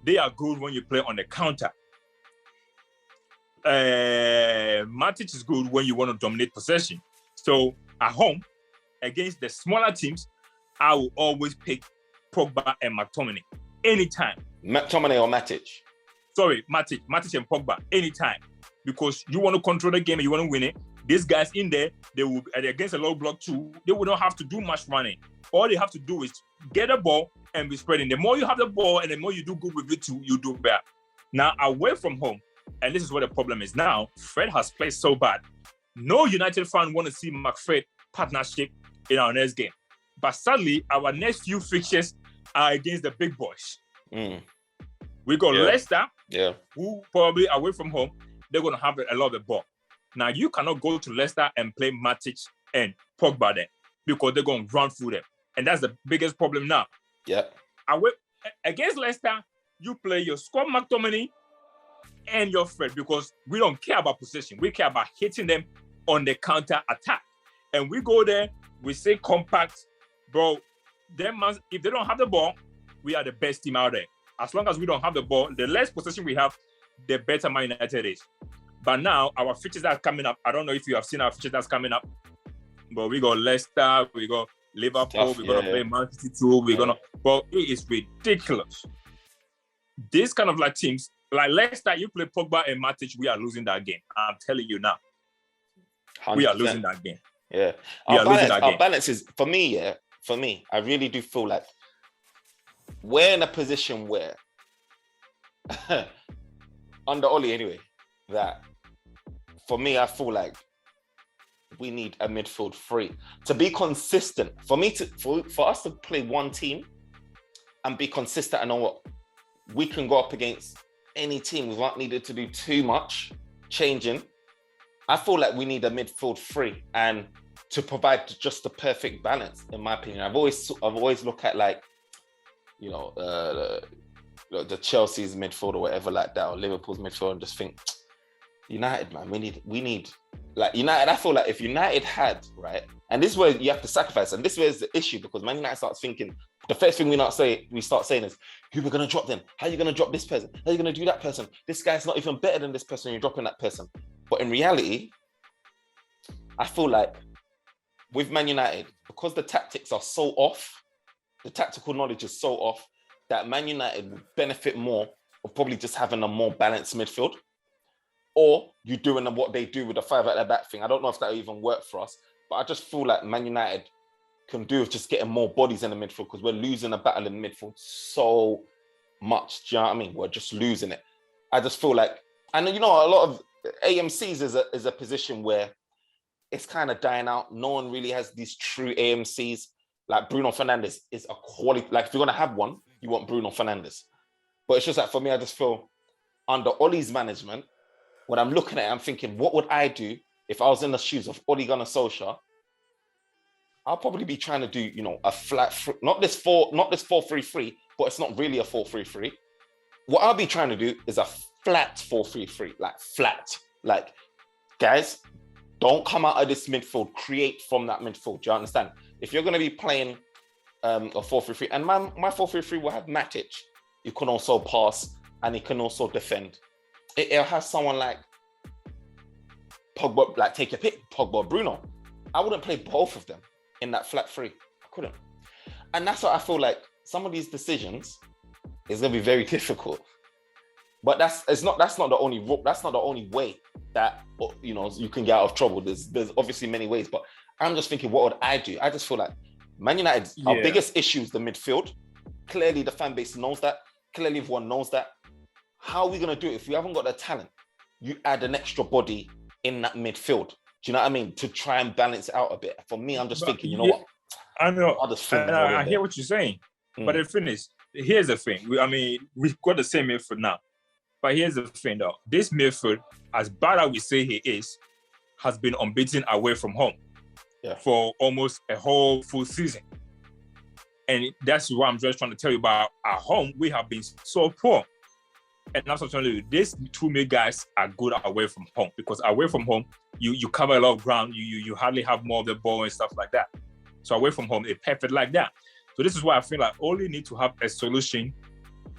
they are good when you play on the counter. Matic is good when you want to dominate possession. So at home, against the smaller teams, I will always pick Pogba and McTominay anytime. McTominay or Matic? Sorry, Matic and Pogba anytime, because you want to control the game and you want to win it. These guys in there, they will against a low block too. They will not have to do much running. All they have to do is get the ball and be spreading. The more you have the ball and the more you do good with it too, you do better. Now away from home, and this is what the problem is now. Fred has played so bad. No United fan want to see McFred partnership in our next game. But sadly, our next few fixtures are against the big boys. We got Leicester, who probably away from home, they're going to have a lot of the ball. Now, you cannot go to Leicester and play Matic and Pogba there, because they're going to run through them. And that's the biggest problem now. Yeah. Against Leicester, you play your Scott McTominay and your Fred, because we don't care about possession. We care about hitting them on the counter attack. And we go there, we say compact, bro. If they don't have the ball, we are the best team out there. As long as we don't have the ball, the less possession we have, the better Man United is. But now our fixtures are coming up. I don't know if you have seen our fixtures that's coming up, but we got Leicester, we got Liverpool, we're gonna play Man City too. But it is ridiculous. This kind of like teams, like Leicester, you play Pogba and Matic, we are losing that game. I'm telling you now. 100%. We are losing that game. Yeah. Our balance is, for me, I really do feel like we're in a position where, under Oli anyway, that for me, I feel like we need a midfield three to be consistent. For us to play one team and be consistent and know what we can go up against any team without needing to do too much changing. I feel like we need a midfield three, and to provide just the perfect balance, in my opinion. I've always looked at like, the Chelsea's midfield or whatever like that, or Liverpool's midfield, and just think, United, man, we need like United. I feel like if United had, right, and this is where you have to sacrifice, and this is the issue, because Man United starts thinking, the first thing we start saying is, who we're gonna drop then? How are you gonna drop this person? How are you gonna do that person? This guy's not even better than this person. You're dropping that person. But in reality, I feel like with Man United, because the tactics are so off, the tactical knowledge is so off, that Man United would benefit more of probably just having a more balanced midfield. Or you doing what they do with the five at the back thing. I don't know if that will even work for us, but I just feel like Man United can do with just getting more bodies in the midfield, because we're losing a battle in the midfield so much. Do you know what I mean? We're just losing it. I just feel like, and a lot of AMCs is a position where it's kind of dying out. No one really has these true AMCs. Like Bruno Fernandes is a quality. Like if you're gonna have one, you want Bruno Fernandes. But it's just like, for me, I just feel under Oli's management, when I'm looking at it, I'm thinking, what would I do if I was in the shoes of Ole Gunnar Solskjaer? I'll probably be trying to do, a flat, not this 4-3-3, but it's not really a 4-3-3. What I'll be trying to do is a flat 4-3-3, like flat. Like, guys, don't come out of this midfield, create from that midfield. Do you understand? If you're going to be playing a 4-3-3, and my 4-3-3 will have Matic, you can also pass and he can also defend. It'll have someone like Pogba, like take your pick, Pogba or Bruno. I wouldn't play both of them in that flat three. I couldn't. And that's what I feel like some of these decisions is going to be very difficult. But that's not the only way that you can get out of trouble. There's obviously many ways, but I'm just thinking, what would I do? I just feel like Man United, our biggest issue is the midfield. Clearly, the fan base knows that. Clearly, everyone knows that. How are we going to do it if we haven't got the talent? You add an extra body in that midfield. Do you know what I mean? To try and balance it out a bit. For me, I'm just thinking, you know what? I know. I hear what you're saying. But the thing is, here's the thing. We've got the same midfield now. But here's the thing, though. This midfield, as bad as we say he is, has been unbeaten away from home for almost a whole full season. And that's what I'm just trying to tell you about. At home, we have been so poor. And that's what I'm telling you. These two main guys are good away from home, because away from home, you cover a lot of ground. You hardly have more of the ball and stuff like that. So away from home, it's perfect like that. So this is why I feel like only need to have a solution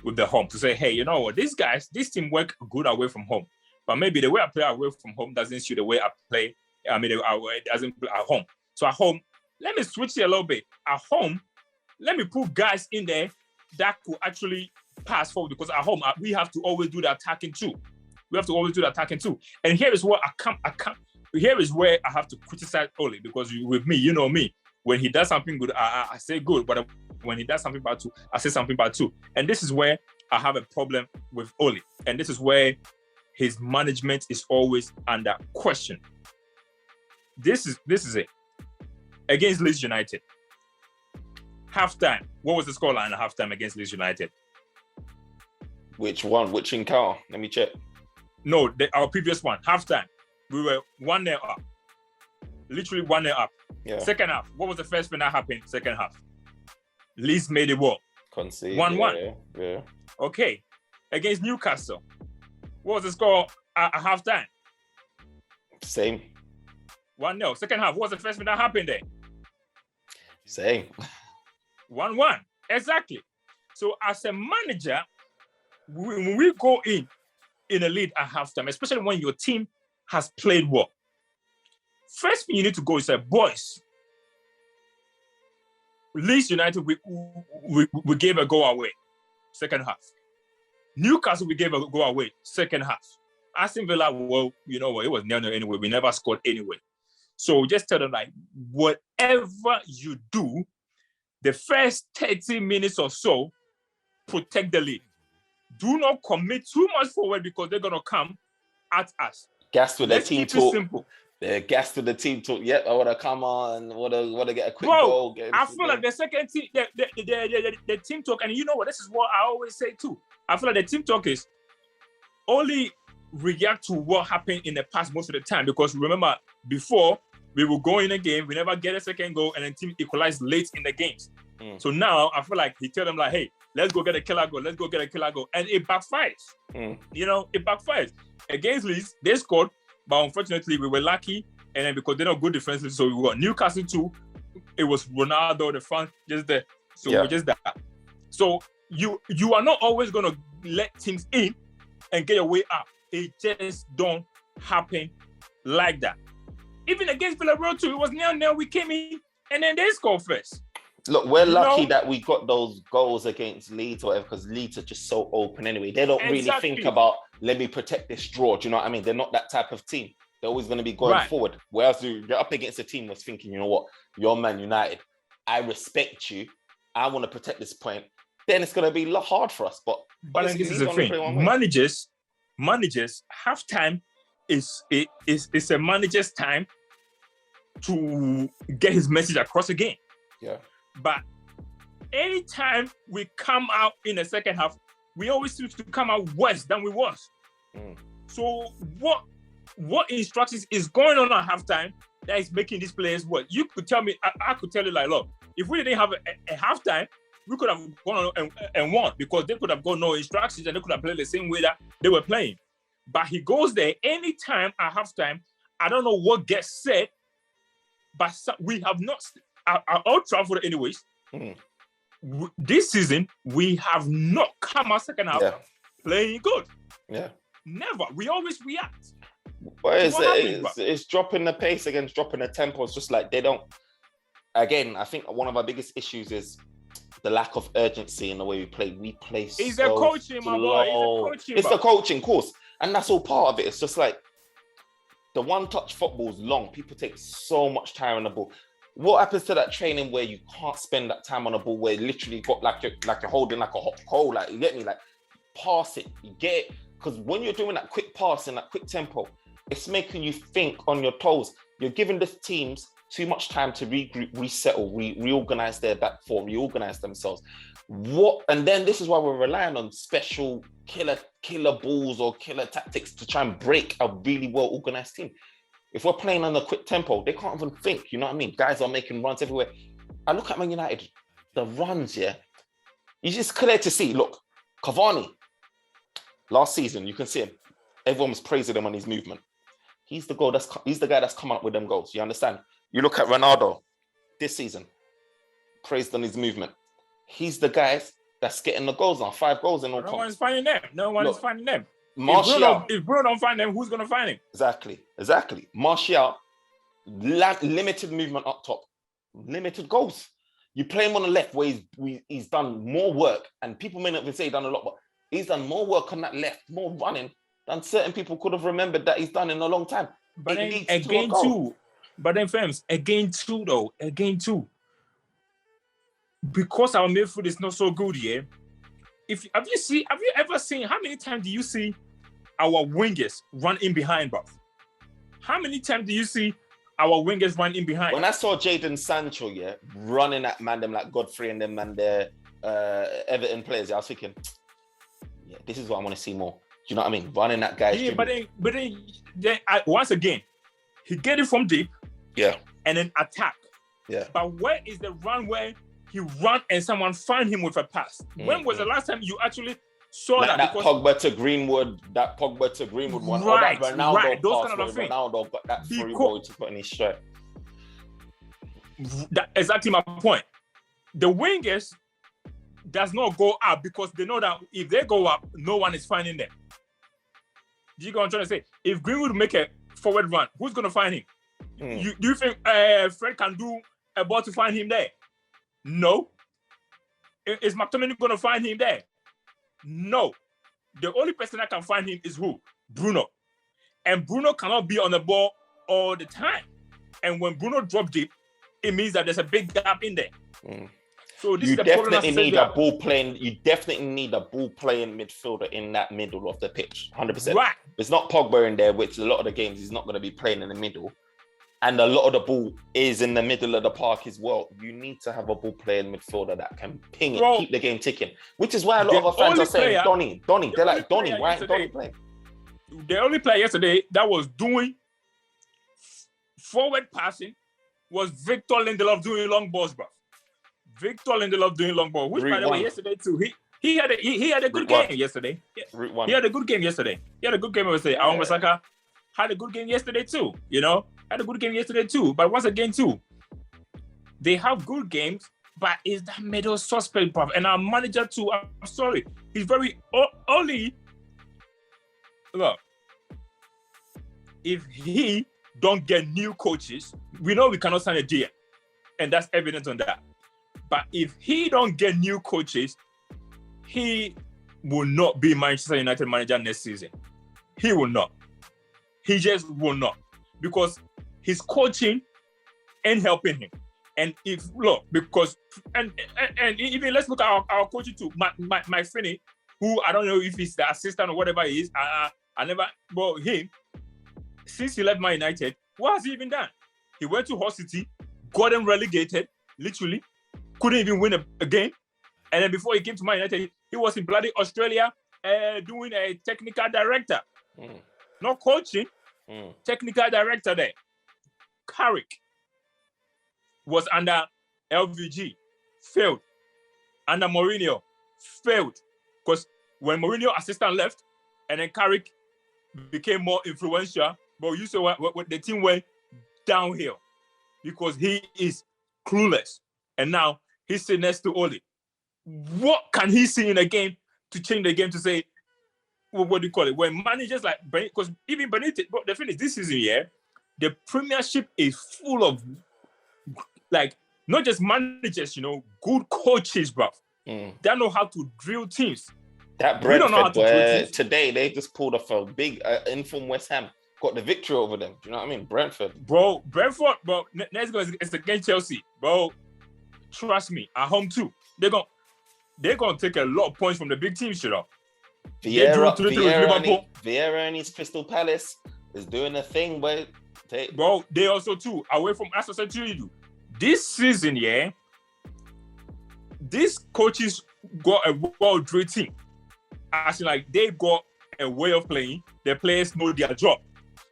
with the home to say, hey, you know what, this team work good away from home, but maybe the way I play away from home doesn't suit the way I play. It doesn't play at home. So at home, let me switch it a little bit. At home, let me put guys in there that could actually pass forward, because at home we have to always do the attacking too. And here is where Here is where I have to criticize Ole, because with me, you know me. When he does something good, I say good, but when he does something bad too, I say something bad too. And this is where I have a problem with Ole. And this is where his management is always under question. This is it. Against Leeds United. Halftime. What was the scoreline at halftime against Leeds United? Which one? Which encounter? Let me check. No, our previous one. Halftime. We were 1-0 up. Literally 1-0 up. Yeah. Second half. What was the first thing that happened? Second half. Leeds made it what? Concede. 1-1. Yeah. Okay. Against Newcastle. What was the score at halftime? Same. 1-0. Second half. What was the first thing that happened there? Same. 1-1. Exactly. So as a manager, when we go in a lead at halftime, especially when your team has played well, first thing you need to go is say, boys, Leeds United, we gave a goal away, second half. Newcastle, we gave a goal away, second half. Aston Villa, well, you know what, it was 0-0 anyway. We never scored anyway. So just tell them, like, whatever you do, the first 30 minutes or so, protect the lead. Do not commit too much forward, because they're going to come at us. Gassed with their team talk. Simple. They're gassed with the team talk. Yep, I want to come on. Want to get a quick goal. I feel like the second team, the team talk, and you know what? This is what I always say too. I feel like the team talk is only react to what happened in the past most of the time. Because remember, before we will go in a game, we never get a second goal, and then team equalize late in the games. So now I feel like he tell them like, hey, let's go get a killer goal. Let's go get a killer goal. And it backfires. You know, it backfires. Against Leeds, they scored, but unfortunately we were lucky. And then because they're not good defensively, so we got Newcastle too. It was Ronaldo, the front, just there. So we're just that. So you are not always gonna let teams in and get your way up. It just don't happen like that. Even against Villarreal too, it was 0-0. We came in and then they scored first. Look, we're lucky that we got those goals against Leeds or whatever, because Leeds are just so open anyway. They don't really think about, let me protect this draw. Do you know what I mean? They're not that type of team. They're always going to be going forward. Whereas you're up against a team that's thinking, you know what, you're Man United. I respect you. I want to protect this point. Then it's going to be hard for us. But this is the thing. Managers, halftime is a manager's time to get his message across again. Yeah. But anytime we come out in the second half, we always seem to come out worse than we was. So what instructions is going on at halftime that is making these players work? You could tell me, I could tell you like, look, if we didn't have a halftime, we could have gone on and won, because they could have got no instructions and they could have played the same way that they were playing. But he goes there anytime at halftime. I don't know what gets said, but we have not. At Old Trafford anyways, this season, we have not come out second half playing good. Yeah. Never. We always react. But it's dropping the pace against dropping the tempo. It's just like they don't... Again, I think one of our biggest issues is the lack of urgency in the way we play. We play It's so the coaching, my boy. It's the coaching, of course. And that's all part of it. It's just like the one-touch football is long. People take so much time on the ball. What happens to that training where you can't spend that time on the ball, where you literally got like you're holding like a hot coal, like you get me, like pass it, you get it? Because when you're doing that quick pass in that quick tempo, it's making you think on your toes. You're giving the teams too much time to regroup, resettle, reorganize their back four, reorganize themselves. And then this is why we're relying on special killer balls or killer tactics to try and break a really well organized team. If we're playing on a quick tempo, they can't even think, you know what I mean? Guys are making runs everywhere. I look at Man United, the runs, yeah. It's just clear to see, look, Cavani, last season, you can see him. Everyone was praising him on his movement. He's the guy that's come up with them goals, you understand? You look at Ronaldo this season, praised on his movement. He's the guy that's getting the goals now, 5 goals in all comps. No one's finding them. No one is finding them. Martial. If Bruno don't find them, who's going to find him? Exactly. Martial, limited movement up top, limited goals. You play him on the left where he's done more work, and people may not even say he's done a lot, but he's done more work on that left, more running than certain people could have remembered that he's done in a long time. But then again too, because our midfield is not so good, yeah. Have you ever seen, how many times do you see our wingers run in behind, bro? How many times do you see our wingers run in behind? When I saw Jadon Sancho, yeah, running at them like Godfrey and them and their Everton players, I was thinking, yeah, this is what I want to see more. Do you know what I mean? Running that guy. Yeah, but then once again, he get it from deep. Yeah. And then attack. Yeah. But where is the run where he run and someone find him with a pass? When was the last time you actually saw that? That Pogba to Greenwood one. Right, or that Ronaldo right. Those pass kind of things. Ronaldo got that free ball to put in his stride. That's exactly my point. The wingers does not go up because they know that if they go up, no one is finding them. Do you get what I'm trying to say? If Greenwood make a forward run, who's going to find him? Do you think Fred can do a ball to find him there? No. Is McTominay going to find him there? No. The only person that can find him is who? Bruno. And Bruno cannot be on the ball all the time. And when Bruno drops deep, it means that there's a big gap in there. So this you is the definitely need a ball playing. You definitely need a ball playing midfielder in that middle of the pitch, 100%. Right. It's not Pogba in there, which a lot of the games he's not going to be playing in the middle, and a lot of the ball is in the middle of the park as well. You need to have a ball playing midfielder that can ping it, keep the game ticking. Which is why a lot of our fans are saying Donny. They're like Donny. Why ain't Donny playing? The only player yesterday that was doing forward passing was Victor Lindelof doing long balls, bro. Victor Lindelof doing long ball, which by the way, yesterday too, he had a good game yesterday. He had a good game yesterday. Aaron Wan-Bissaka had a good game yesterday too. But once again too, they have good games, but is that middle suspect, bro? And our manager too. I'm sorry, he's very only. Look, if he don't get new coaches, we know we cannot sign a deal, and that's evident on that. But if he don't get new coaches, he will not be Manchester United manager next season. He will not. He just will not. Because his coaching ain't helping him. And even let's look at our coaching too. My Finney, who I don't know if he's the assistant or whatever he is, him, since he left Man United, what has he even done? He went to Hull City, got them relegated, literally. Couldn't even win a game. And then before he came to Man United, he was in bloody Australia doing a technical director. Not coaching, technical director there. Carrick was under LVG, failed. Under Mourinho, failed. Because when Mourinho assistant left, and then Carrick became more influential, but you saw what the team went downhill because he is clueless. And now he's sitting next to Ole. What can he see in a game to change the game to say, what do you call it? When managers like, because even Benitez, but the thing is, this season, the Premiership is full of like not just managers, good coaches, bro. Mm. They know how to drill teams. That We don't know how Brentford, to drill teams. today they just pulled off a big inform West Ham, got the victory over them. Do you know what I mean? Brentford, bro. Next game is against Chelsea, bro. Trust me, at home too. They're gonna take a lot of points from the big teams, Vieira and his Crystal Palace is doing a thing, but they also too away from. As I said to you, this season, these coaches got a well-drilled team. As in, like, they got a way of playing. The players know their job.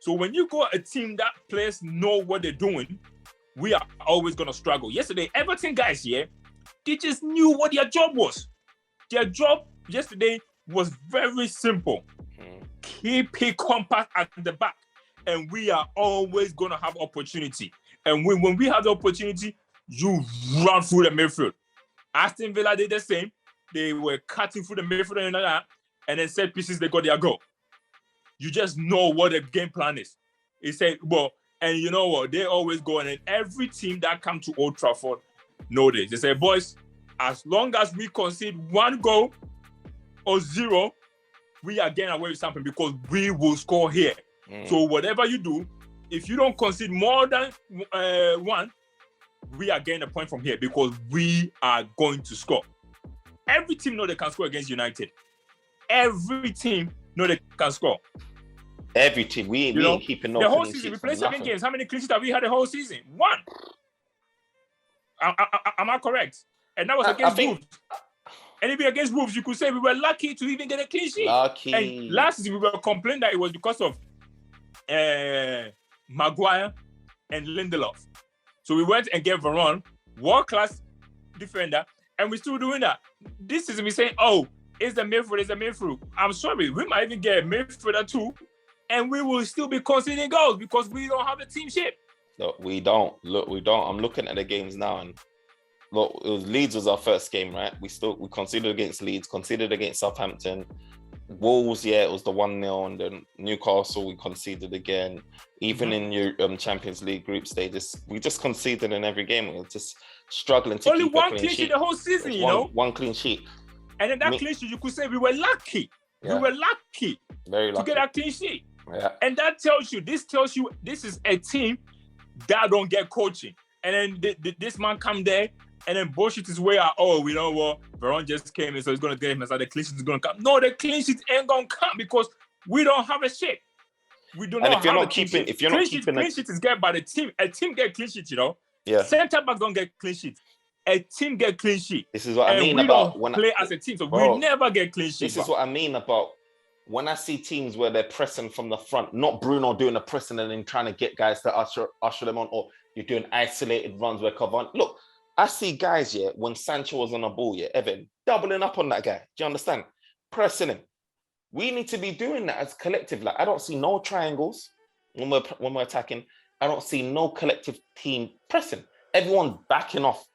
So when you got a team that players know what they're doing, we are always gonna struggle. Yesterday, Everton guys, they just knew what their job was. Their job yesterday was very simple. Keep it compact at the back, and we are always gonna have opportunity. And when we have the opportunity, you run through the midfield. Aston Villa did the same. They were cutting through the midfield and then set pieces, they got their goal. You just know what the game plan is. He said, well, and you know what? They always go, and every team that come to Old Trafford know this. They say, boys, as long as we concede 1 goal or 0, we are getting away with something because we will score here. So whatever you do, if you don't concede more than 1, we are getting a point from here because we are going to score. Every team know they can score against United. Every team know they can score. Every team. We ain't keeping no. The whole season, we played 7 games. How many clean sheets have we had the whole season? 1. Am I correct? And that was against Wolves. And if we against Wolves, you could say we were lucky to even get a clean sheet. Lucky. And last season, we were complaining that it was because of Maguire and Lindelof. So we went and gave Varane, world-class defender, and we're still doing that. This season, we saying, oh, it's the midfield. I'm sorry, we might even get a midfielder too, and we will still be conceding goals because we don't have the team shape. Look, we don't. I'm looking at the games now, and look, Leeds was our first game, right? We conceded against Leeds, conceded against Southampton. Wolves, it was the 1-0, and then Newcastle, we conceded again. Even in your Champions League group stages, we just conceded in every game. We were just struggling to only keep one a clean sheet the whole season, One clean sheet. And then that clean sheet, you could say we were lucky. Yeah. We were lucky. Very lucky to get that clean sheet. Yeah. And that tells you this is a team that don't get coaching. And then this man come there and then bullshit his way out. Oh, we know what? Varane just came in, so he's going to get him. So the clean sheet is going to come. No, the clean sheet ain't going to come because we don't have a shape. We do not have a clean sheet. Clean sheet is get by the team. A team get clean sheet, Yeah. Centre backs don't get clean sheet. A team get clean sheet. This is what I mean we about don't play as a team, so we never get clean sheet. This is what I mean about when I see teams where they're pressing from the front, not Bruno doing the pressing and then trying to get guys to usher them on, or you're doing isolated runs where Cavani. Look, I see guys, when Sancho was on the ball, Evan, doubling up on that guy. Do you understand? Pressing him. We need to be doing that as collective. Like, I don't see no triangles when we're attacking. I don't see no collective team pressing. Everyone backing off.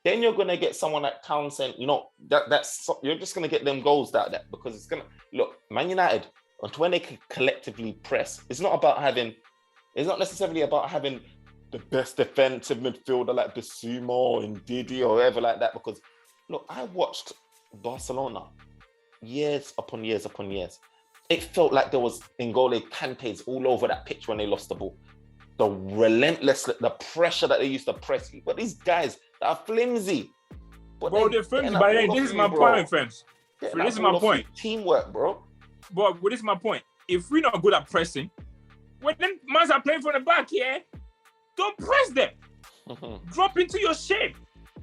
Then you're gonna get someone like Townsend. That's you're just gonna get them goals out of that because it's gonna look. Man United, when they can collectively press, it's not necessarily about having the best defensive midfielder like Bissouma and Didi or whatever like that. Because look, I watched Barcelona years upon years. It felt like there was N'Golo Kante's all over that pitch when they lost the ball. The the pressure that they used to press. But these guys that are flimsy. Bro, they're flimsy, but this is my point, friends. This is my point. Teamwork, bro. But this is my point. If we're not good at pressing, when them mans are playing from the back, don't press them. Drop into your shape.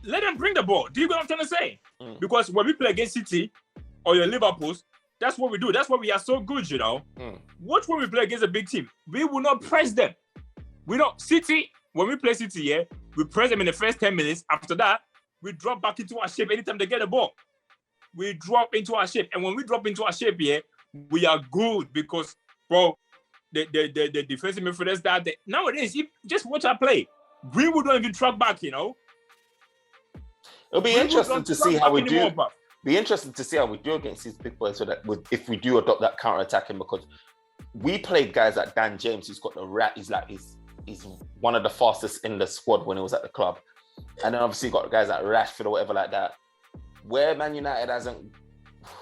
Let them bring the ball. Do you get what I'm trying to say? Because when we play against City or your Liverpool's, that's what we do. That's why we are so good, Watch when we play against a big team. We will not press them. We don't. City, when we play City, we press them in the first 10 minutes. After that, we drop back into our shape anytime they get the ball. We drop into our shape. And when we drop into our shape, we are good because, bro, the defensive midfielders that nowadays, just watch our play. We would not even track back, It'll be interesting to see how we do. Be interesting to see how we do against these big boys, so that if we do adopt that counter-attacking, because we played guys like Dan James, who's got the rat. He's he's one of the fastest in the squad when he was at the club. And then obviously you got guys like Rashford or whatever like that. Where Man United hasn't,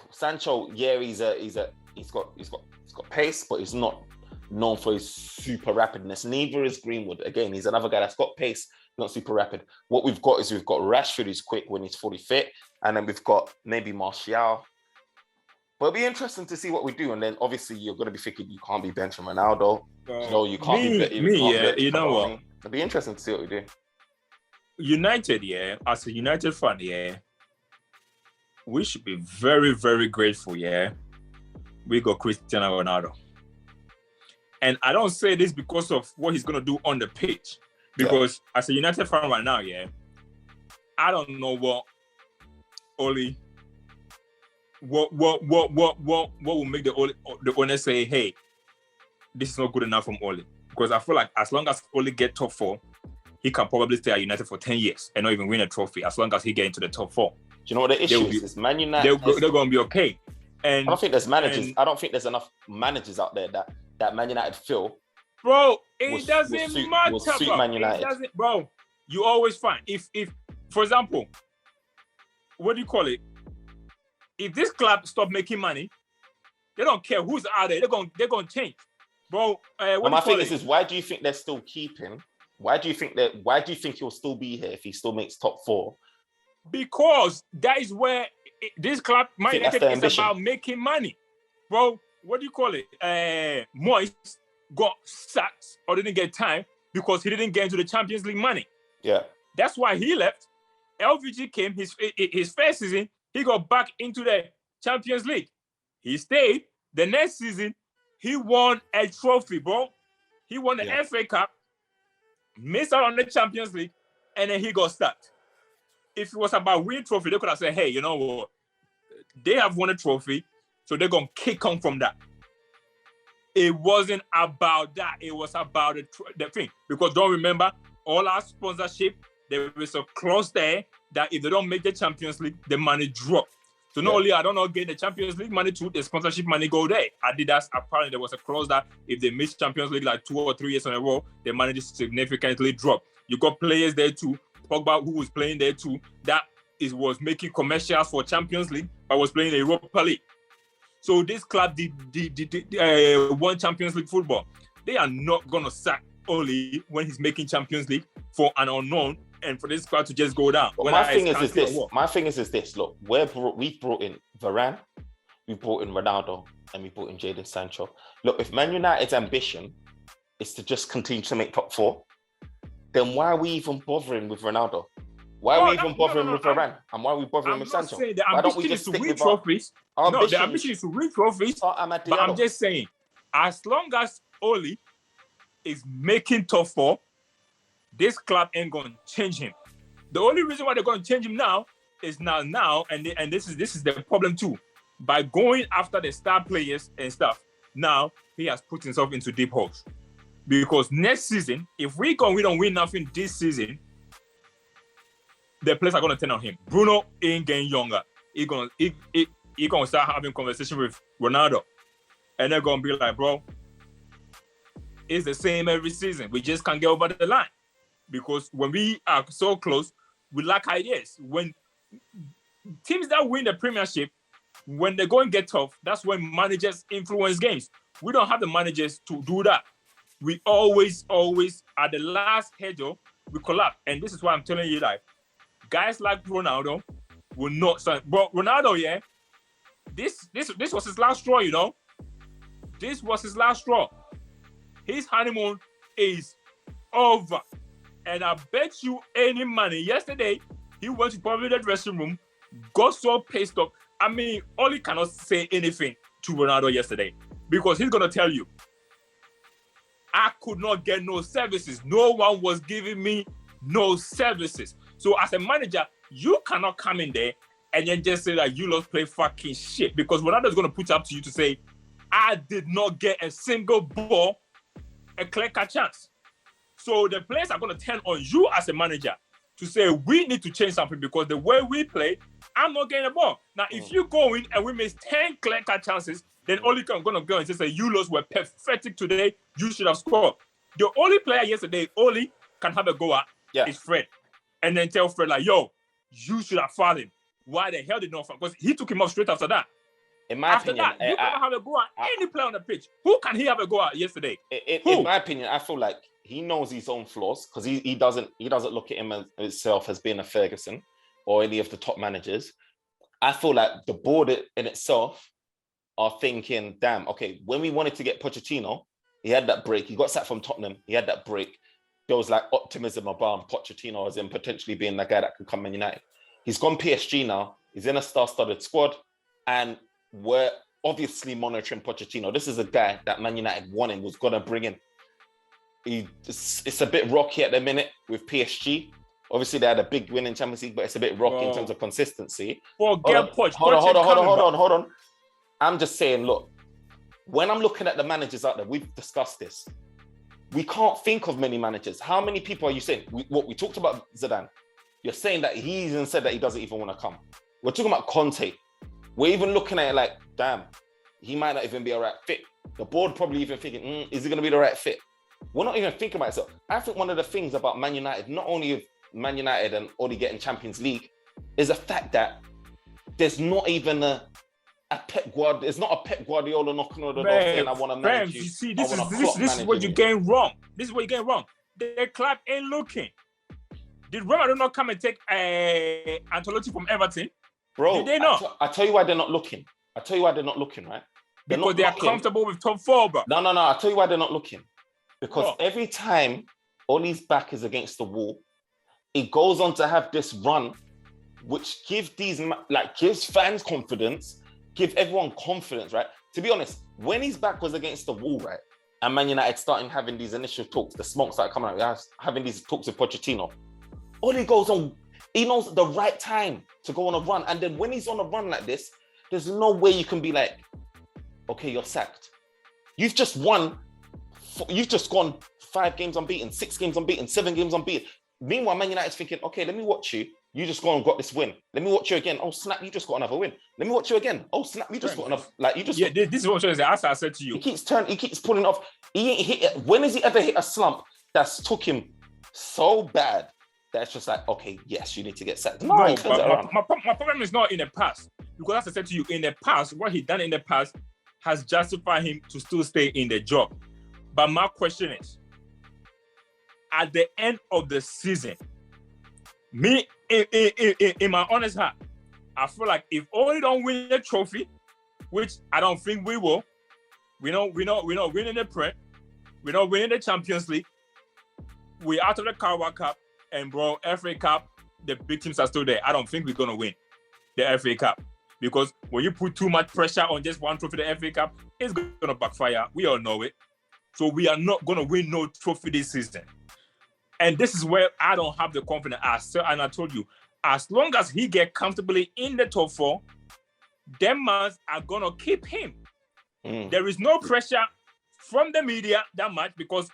Sancho, yeah, he's got pace, but he's not known for his super rapidness. Neither is Greenwood. Again, he's another guy that's got pace, not super rapid. What we've got is Rashford, who's quick when he's fully fit, and then we've got maybe Martial. But it'll be interesting to see what we do. And then obviously you're going to be thinking you can't be benching Ronaldo. You can't be. You know what? It'll be interesting to see what we do. United, as a United fan, we should be very, very grateful, we got Cristiano Ronaldo. And I don't say this because of what he's going to do on the pitch. Because as a United fan right now, I don't know what Oli, what will make the owner say, hey, this is not good enough from Oli. Because I feel like as long as Oli get top 4, he can probably stay at United for 10 years and not even win a trophy as long as he get into the top 4. Do you know what the issue is? Man United, they're going to be okay. And I don't think there's managers. I don't think there's enough managers out there that Man United feel. Bro, it doesn't matter. Bro. Man United. Bro, you always find if for example, what do you call it? If this club stop making money, they don't care who's out there. They're going to change, bro. My thing is, why do you think they're still keeping? Why do you think he'll still be here if he still makes top 4? Because that is where this club, Man United, is about making money, bro. What do you call it? Moyes got sacked or didn't get time because he didn't get into the Champions League money. Yeah, that's why he left. LVG came his first season. He got back into the Champions League. He stayed. The next season, he won a trophy, bro. He won the FA Cup, missed out on the Champions League, and then he got sacked. If it was about winning trophy, they could have said, hey, you know what? They have won a trophy, so they're going to kick on from that. It wasn't about that. It was about the thing. Because don't remember, all our sponsorship, there was a clause there that if they don't make the Champions League, the money drop. So not only I don't know get the Champions League money too, the sponsorship money go there. Adidas, apparently there was a clause that if they miss Champions League like 2 or 3 years in a row, the money just significantly drop. You got players there too. Pogba, who was playing there too, was making commercials for Champions League, but was playing the Europa League. So this club did won Champions League football. They are not gonna sack Oli when he's making Champions League for an unknown and for this club to just go down. My thing is this. Look, we've brought in Varane, we brought in Ronaldo, and we brought in Jadon Sancho. Look, if Man United's ambition is to just continue to make top 4, then why are we even bothering with Ronaldo? Why are we even bothering with Varane? And why are we bothering with Sancho? Why don't we just stick with trophies? No, the ambition is to win trophies. But I'm just saying, as long as Oli is making top 4, this club ain't going to change him. The only reason why they're going to change him now is now, and this is the problem too. By going after the star players and stuff, now he has put himself into deep holes. Because next season, if we don't win nothing this season, the players are going to turn on him. Bruno ain't getting younger. He gonna start having conversation with Ronaldo. And they're going to be like, bro, it's the same every season. We just can't get over the line. Because when we are so close, we lack ideas. When teams that win the Premiership, when they're going to get tough, that's when managers influence games. We don't have the managers to do that. We always, at the last hurdle, we collapse. And this is why I'm telling you, like, guys like Ronaldo will not sign. But Ronaldo, this was his last straw, you know? This was his last straw. His honeymoon is over. And I bet you any money, yesterday, he went to probably the dressing room, got so pissed off. I mean, Oli cannot say anything to Ronaldo yesterday because he's going to tell you, I could not get no services. No one was giving me no services. So as a manager, you cannot come in there and then just say that you lot play fucking shit because Ronaldo is going to put up to you to say, I did not get a single ball, a clear-cut chance. So the players are going to turn on you as a manager to say, we need to change something because the way we play, I'm not getting the ball. Now, if you go in and we miss 10 clear-cut chances, then Oli can going to go and say, you lot were pathetic today. You should have scored. The only player yesterday, Oli, can have a go at is Fred. And then tell Fred, like, yo, you should have fouled him. Why the hell did not foul? Because he took him off straight after that. In my opinion, you cannot have a go at any player on the pitch. Who can he have a go at yesterday? In my opinion, I feel like he knows his own flaws because he doesn't look at himself as being a Ferguson or any of the top managers. I feel like the board in itself are thinking, damn, okay, when we wanted to get Pochettino, he had that break. He got sacked from Tottenham. He had that break. There was like optimism about Pochettino as in potentially being the guy that could come Man United. He's gone PSG now. He's in a star-studded squad. And we're obviously monitoring Pochettino. This is a guy that Man United wanted, was going to bring in. It's a bit rocky at the minute with PSG. Obviously, they had a big win in Champions League, but it's a bit rocky in terms of consistency. Hold on. I'm just saying, look, when I'm looking at the managers out there, we've discussed this. We can't think of many managers. How many people are you saying? We talked about Zidane. You're saying that he even said that he doesn't even want to come. We're talking about Conte. We're even looking at it like, damn, he might not even be a right fit. The board probably even thinking, is he going to be the right fit? We're not even thinking about it. So I think one of the things about Man United, not only with Man United and only getting Champions League, is the fact that there's not even a Pep Guardiola. There's not a Pep Guardiola knocking on the door saying, I want to manage you. You see, this is what you're getting wrong. This is what you're getting wrong. The club ain't looking. Did Ronaldo not come and take Ancelotti from Everton? Bro, did they not? I tell you why they're not looking. Right? Because they are comfortable with top four, bro. No. I'll tell you why they're not looking. Because every time Oli's back is against the wall, it goes on to have this run, which gives fans confidence, give everyone confidence, right? To be honest, when his back was against the wall, right, and Man United starting having these initial talks, the smoke started coming out, having these talks with Pochettino, Oli goes on, he knows the right time to go on a run. And then when he's on a run like this, there's no way you can be like, okay, you're sacked. You've just won. You've just gone 5 games unbeaten, 6 games unbeaten, 7 games unbeaten. Meanwhile, Man United's thinking, okay, let me watch you. You just gone and got this win. Let me watch you again. Oh, snap, you just got another win. Let me watch you again. Oh, snap, you just got another. This is what I'm trying to say. As I said to you. He keeps pulling off. He ain't hit it. When has he ever hit a slump that's took him so bad that's just like, okay, yes, you need to get sacked. No, my problem is not in the past. Because as I said to you, in the past, what he done in the past has justified him to still stay in the job. But my question is, at the end of the season, me, in my honest heart, I feel like if Oli don't win the trophy, which I don't think we will, we're not winning the Prem, we're not winning the Champions League, we're out of the Carabao Cup, and bro, FA Cup, the big teams are still there. I don't think we're gonna win the FA Cup. Because when you put too much pressure on just one trophy, the FA Cup, it's gonna backfire. We all know it. So we are not gonna win no trophy this season. And this is where I don't have the confidence. And I told you, as long as he get comfortably in the top 4, them mans are gonna keep him. There is no pressure from the media that much because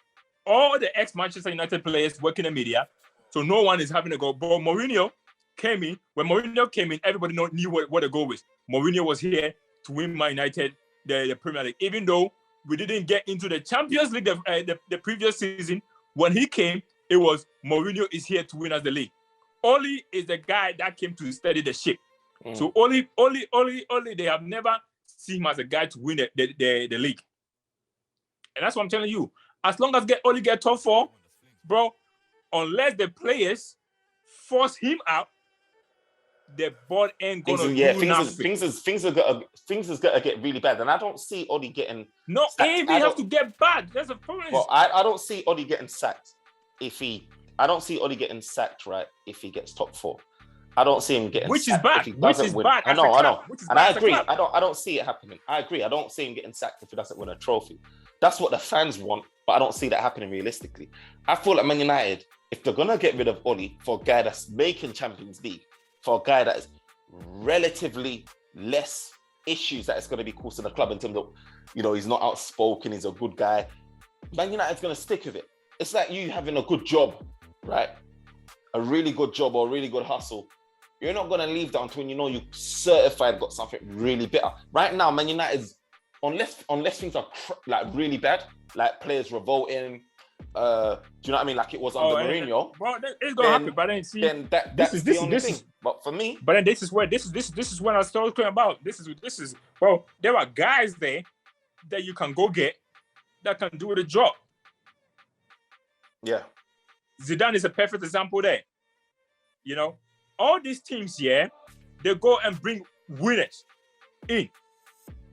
all the ex-Manchester United players work in the media, so no one is having to go. But Mourinho came in. When Mourinho came in, everybody knew what the goal was. Mourinho was here to win Man United the Premier League. Even though we didn't get into the Champions League the previous season, when he came, it was Mourinho is here to win us the league. Oli is the guy that came to steady the ship. So Oli, they have never seen him as a guy to win the league. And that's what I'm telling you. As long as Oli get top 4, bro, unless the players force him out, the board ain't gonna do nothing. Things is gonna get really bad, and I don't see Oli getting. No, it have to get bad. That's the problem. Well, I don't see Oli getting sacked I don't see Oli getting sacked right if he gets top 4. I don't see him getting which sacked is bad. Which is bad. I know. And I agree. I don't see it happening. I agree. I don't see him getting sacked if he doesn't win a trophy. That's what the fans want, but I don't see that happening realistically. I feel like Man United, if they're gonna get rid of Oli for a guy that's making Champions League, for a guy that is relatively less issues that it's going to be causing the club in terms of, he's not outspoken, he's a good guy, Man United's going to stick with it. It's like you having a good job, right? A really good job or a really good hustle. You're not going to leave that until you certified got something really better. Right now, Man United's, unless things are really bad, like players revolting, Do you know what I mean? Like it was under Mourinho. Well, it's gonna happen, but then see, then that's the only thing. But for me, but then this is what I was talking about. This is well, there are guys there that you can go get that can do the job. Yeah, Zidane is a perfect example there. You know, all these teams here, they go and bring winners in.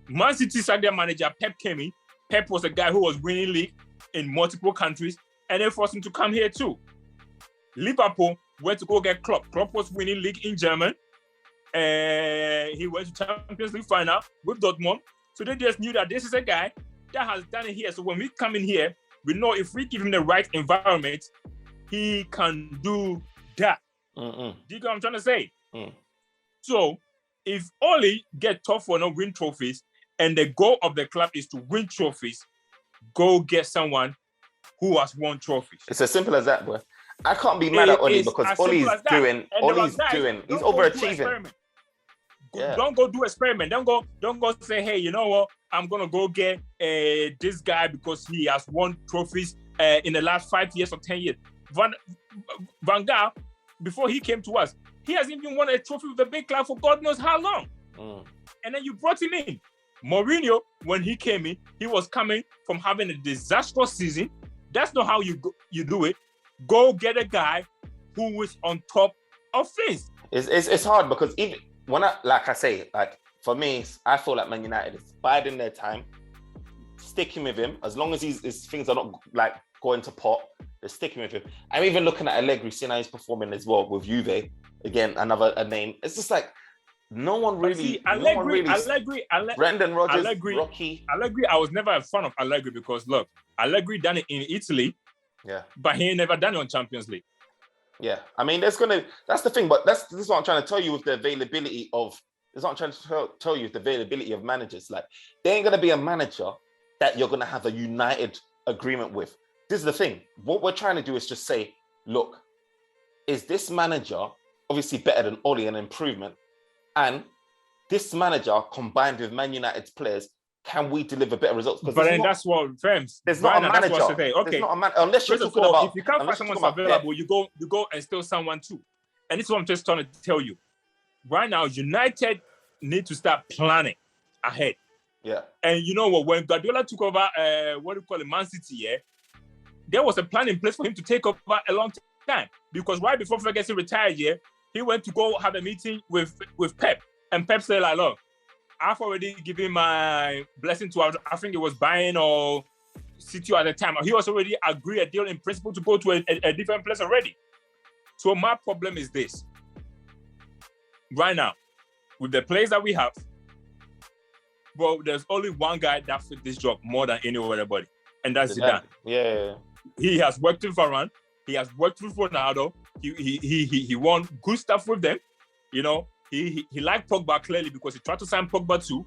Man City sacked their manager, Pep came in. Pep was a guy who was winning league in multiple countries, and they forced him to come here too. Liverpool went to go get Klopp. Klopp was winning league in Germany. He went to Champions League final with Dortmund. So they just knew that this is a guy that has done it here. So when we come in here, we know if we give him the right environment, he can do that. Do you get what I'm trying to say? So if Oli get tough for no win trophies, and the goal of the club is to win trophies, go get someone who has won trophies. It's as simple as that, boy. I can't be mad at Oli because Oli's doing, he's overachieving. Don't go do experiment. Don't go say, hey, you know what? I'm gonna go get this guy because he has won trophies in the last 5 years or 10 years. Van Gaal, before he came to us, he hasn't even won a trophy with a big club for God knows how long. And then you brought him in. Mourinho, when he came in, he was coming from having a disastrous season. That's not how you do it. Go get a guy who is on top of things. It's hard because even when for me, I feel like Man United is biding their time, sticking with him as long as his things are not like going to pot. They're sticking with him. I'm even looking at Allegri, seeing how he's performing as well with Juve. Again, another name. It's just like no one really. Allegri. Brendan Rodgers, Rocky. Allegri. I was never a fan of Allegri because look, Allegri done it in Italy. Yeah. But he ain't never done it on Champions League. Yeah. I mean, that's the thing. But this is what I'm trying to tell you with the availability of. This is what I'm trying to tell you with the availability of managers. Like, there ain't gonna be a manager that you're gonna have a united agreement with. This is the thing. What we're trying to do is just say, look, is this manager obviously better than Oli, an improvement? And this manager combined with Man United's players, can we deliver better results? But then that's what firms. There's not a manager. Okay. There's not a man, unless you're talking about. If you can't find someone available, you go and steal someone too. And this is what I'm just trying to tell you. Right now, United need to start planning ahead. Yeah. And you know what? When Guardiola took over, Man City, yeah, there was a plan in place for him to take over a long time. Because right before Ferguson retired, yeah, he went to go have a meeting with Pep. And Pep said, like, look, I've already given my blessing to, I think it was Bayern or City at the time. He was already agreed a deal in principle to go to a different place already. So my problem is this. Right now, with the players that we have, bro, there's only one guy that fit this job more than anybody, and that's Zidane. Yeah. He has worked with Varane. He has worked with Ronaldo. He won good stuff with them. You know, he liked Pogba clearly because he tried to sign Pogba too.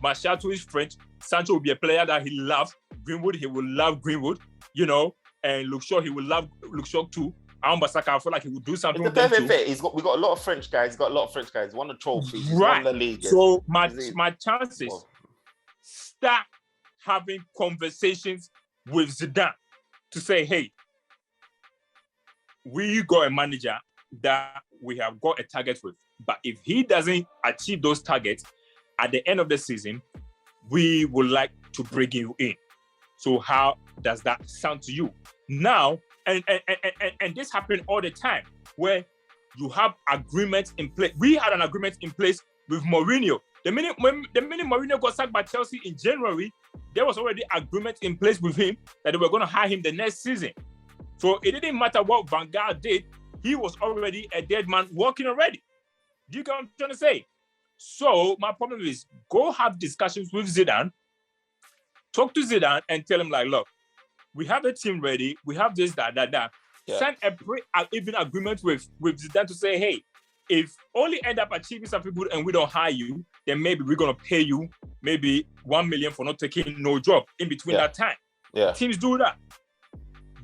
Martial too is French. Sancho will be a player that he loves. Greenwood, he will love Greenwood. You know, and Luke Shaw, he will love Luke Shaw too. Ambassador, I feel like he would do something with them too. We got a lot of French guys. He's got a lot of French guys. Won the trophy. Right. Won the league. So my chances, start having conversations with Zidane to say, hey, we got a manager that we have got a target with. But if he doesn't achieve those targets at the end of the season, we would like to bring you in. So how does that sound to you? Now, and this happened all the time, where you have agreements in place. We had an agreement in place with Mourinho. The minute Mourinho got sacked by Chelsea in January, there was already agreement in place with him that they were going to hire him the next season. So it didn't matter what Van Gaal did, he was already a dead man walking already. Do you get what I'm trying to say? So my problem is, go have discussions with Zidane, talk to Zidane and tell him like, look, we have a team ready, we have this, that. Yeah. Sign a pre-even agreement with Zidane to say, hey, if only end up achieving something good and we don't hire you, then maybe we're going to pay you maybe 1 million for not taking no job in between that time. Yeah. Teams do that.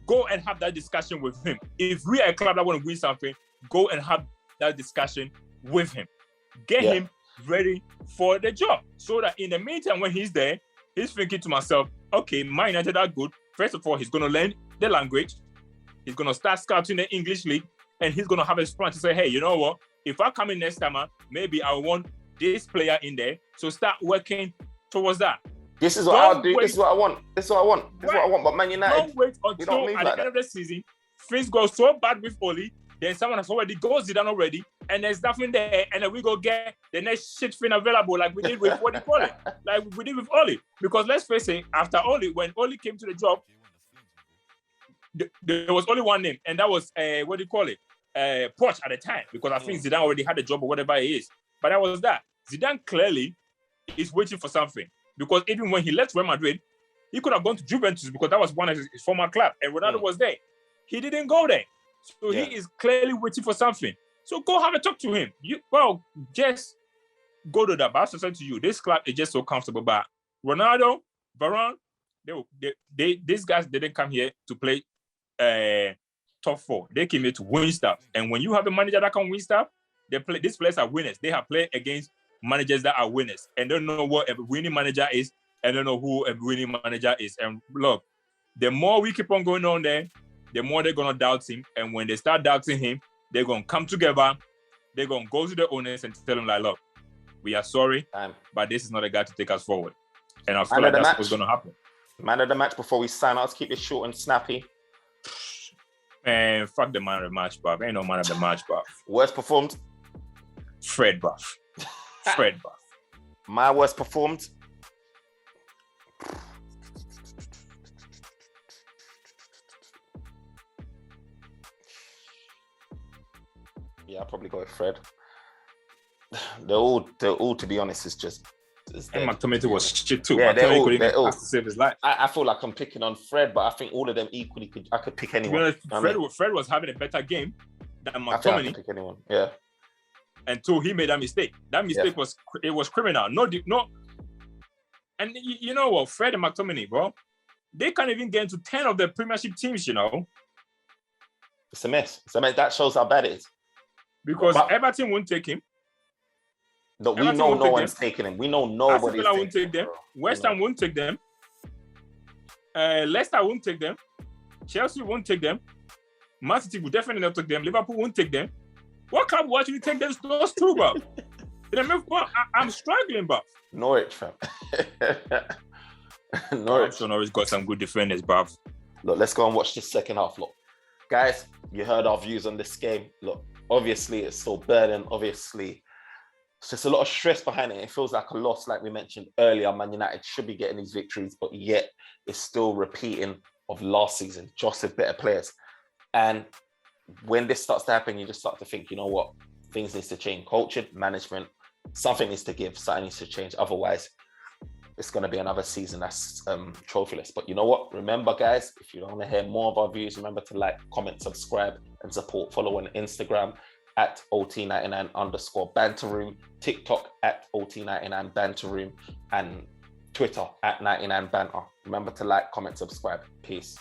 Go and have that discussion with him. If we are a club that want to win something, go and have that discussion with him. Get him ready for the job. So that in the meantime, when he's there, he's thinking to myself, okay, Man United are good. First of all, he's going to learn the language. He's going to start scouting the English league, and he's going to have a plan to say, hey, you know what? If I come in next time, maybe I want this player in there. So start working towards that. This is what I'll do. This is what I want. This is what I want. This is what I want. But Man United, don't wait until at the end of the season, things go so bad with Oli, then someone has already got Zidane already, and there's nothing there, and then we go get the next shit thing available, like we did with what do you call it? Like we did with Oli. Because let's face it, after Oli, when Oli came to the job, there was only one name, and that was what do you call it? Poch at the time, because I think Zidane already had a job or whatever it is. But that was that. Zidane clearly is waiting for something. Because even when he left Real Madrid, he could have gone to Juventus because that was one of his former club, and Ronaldo was there. He didn't go there. So he is clearly waiting for something. So go have a talk to him. Just go to that. But I have to say to you, this club is just so comfortable. But Ronaldo, Varane, these guys didn't come here to play top four. They came here to win stuff. And when you have a manager that can win stuff, these players are winners. They have played against managers that are winners and don't know what a winning manager is and don't know who a winning manager is. And look, the more we keep on going on there, the more they're going to doubt him. And when they start doubting him, they're going to come together. They're going to go to the owners and tell them, like, look, we are sorry, but this is not a guy to take us forward. And I feel like that's what's going to happen. Man of the match before we sign out. Let's keep it short and snappy. Man, fuck the man of the match, bruv. Ain't no man of the match, bruv. Worst performed? Fred, bruv. Fred, bruv. My worst performed? Yeah, I'll probably go with Fred. They're all, to be honest, is just. And McTominay was shit too. Yeah, they're all. To save his life. I feel like I'm picking on Fred, but I think all of them equally I could pick anyone. Fred was having a better game than McTominay. I think I could pick anyone. Yeah. Until he made that mistake. That mistake was criminal. No. And you know what? Fred and McTominay, bro, they can't even get into 10 of the Premiership teams. You know. It's a mess. That shows how bad it is. Because Everton won't take him. No, we know no one's taking him. We know nobody's taking him. Won't take them. West Ham won't take them. Leicester won't take them. Chelsea won't take them. Man City will definitely not take them. Liverpool won't take them. What club will actually take those two, bro? I'm struggling, bro. Norwich, fam. Norwich. So Norwich got some good defenders, bro. Look, let's go and watch the second half. Look, guys, you heard our views on this game. Look, obviously it's so burden. Obviously, it's just a lot of stress behind it. It feels like a loss, like we mentioned earlier. Man United should be getting these victories, but yet it's still repeating of last season, just with better players. And when this starts to happen, you just start to think, you know what? Things need to change. Culture, management, something needs to give, something needs to change. Otherwise, it's going to be another season that's trophyless. But you know what? Remember, guys, if you want to hear more of our views, remember to like, comment, subscribe, and support. Follow on Instagram at OT99_Banter Room, TikTok at OT99 Banter Room, and Twitter at 99 Banter. Remember to like, comment, subscribe. Peace.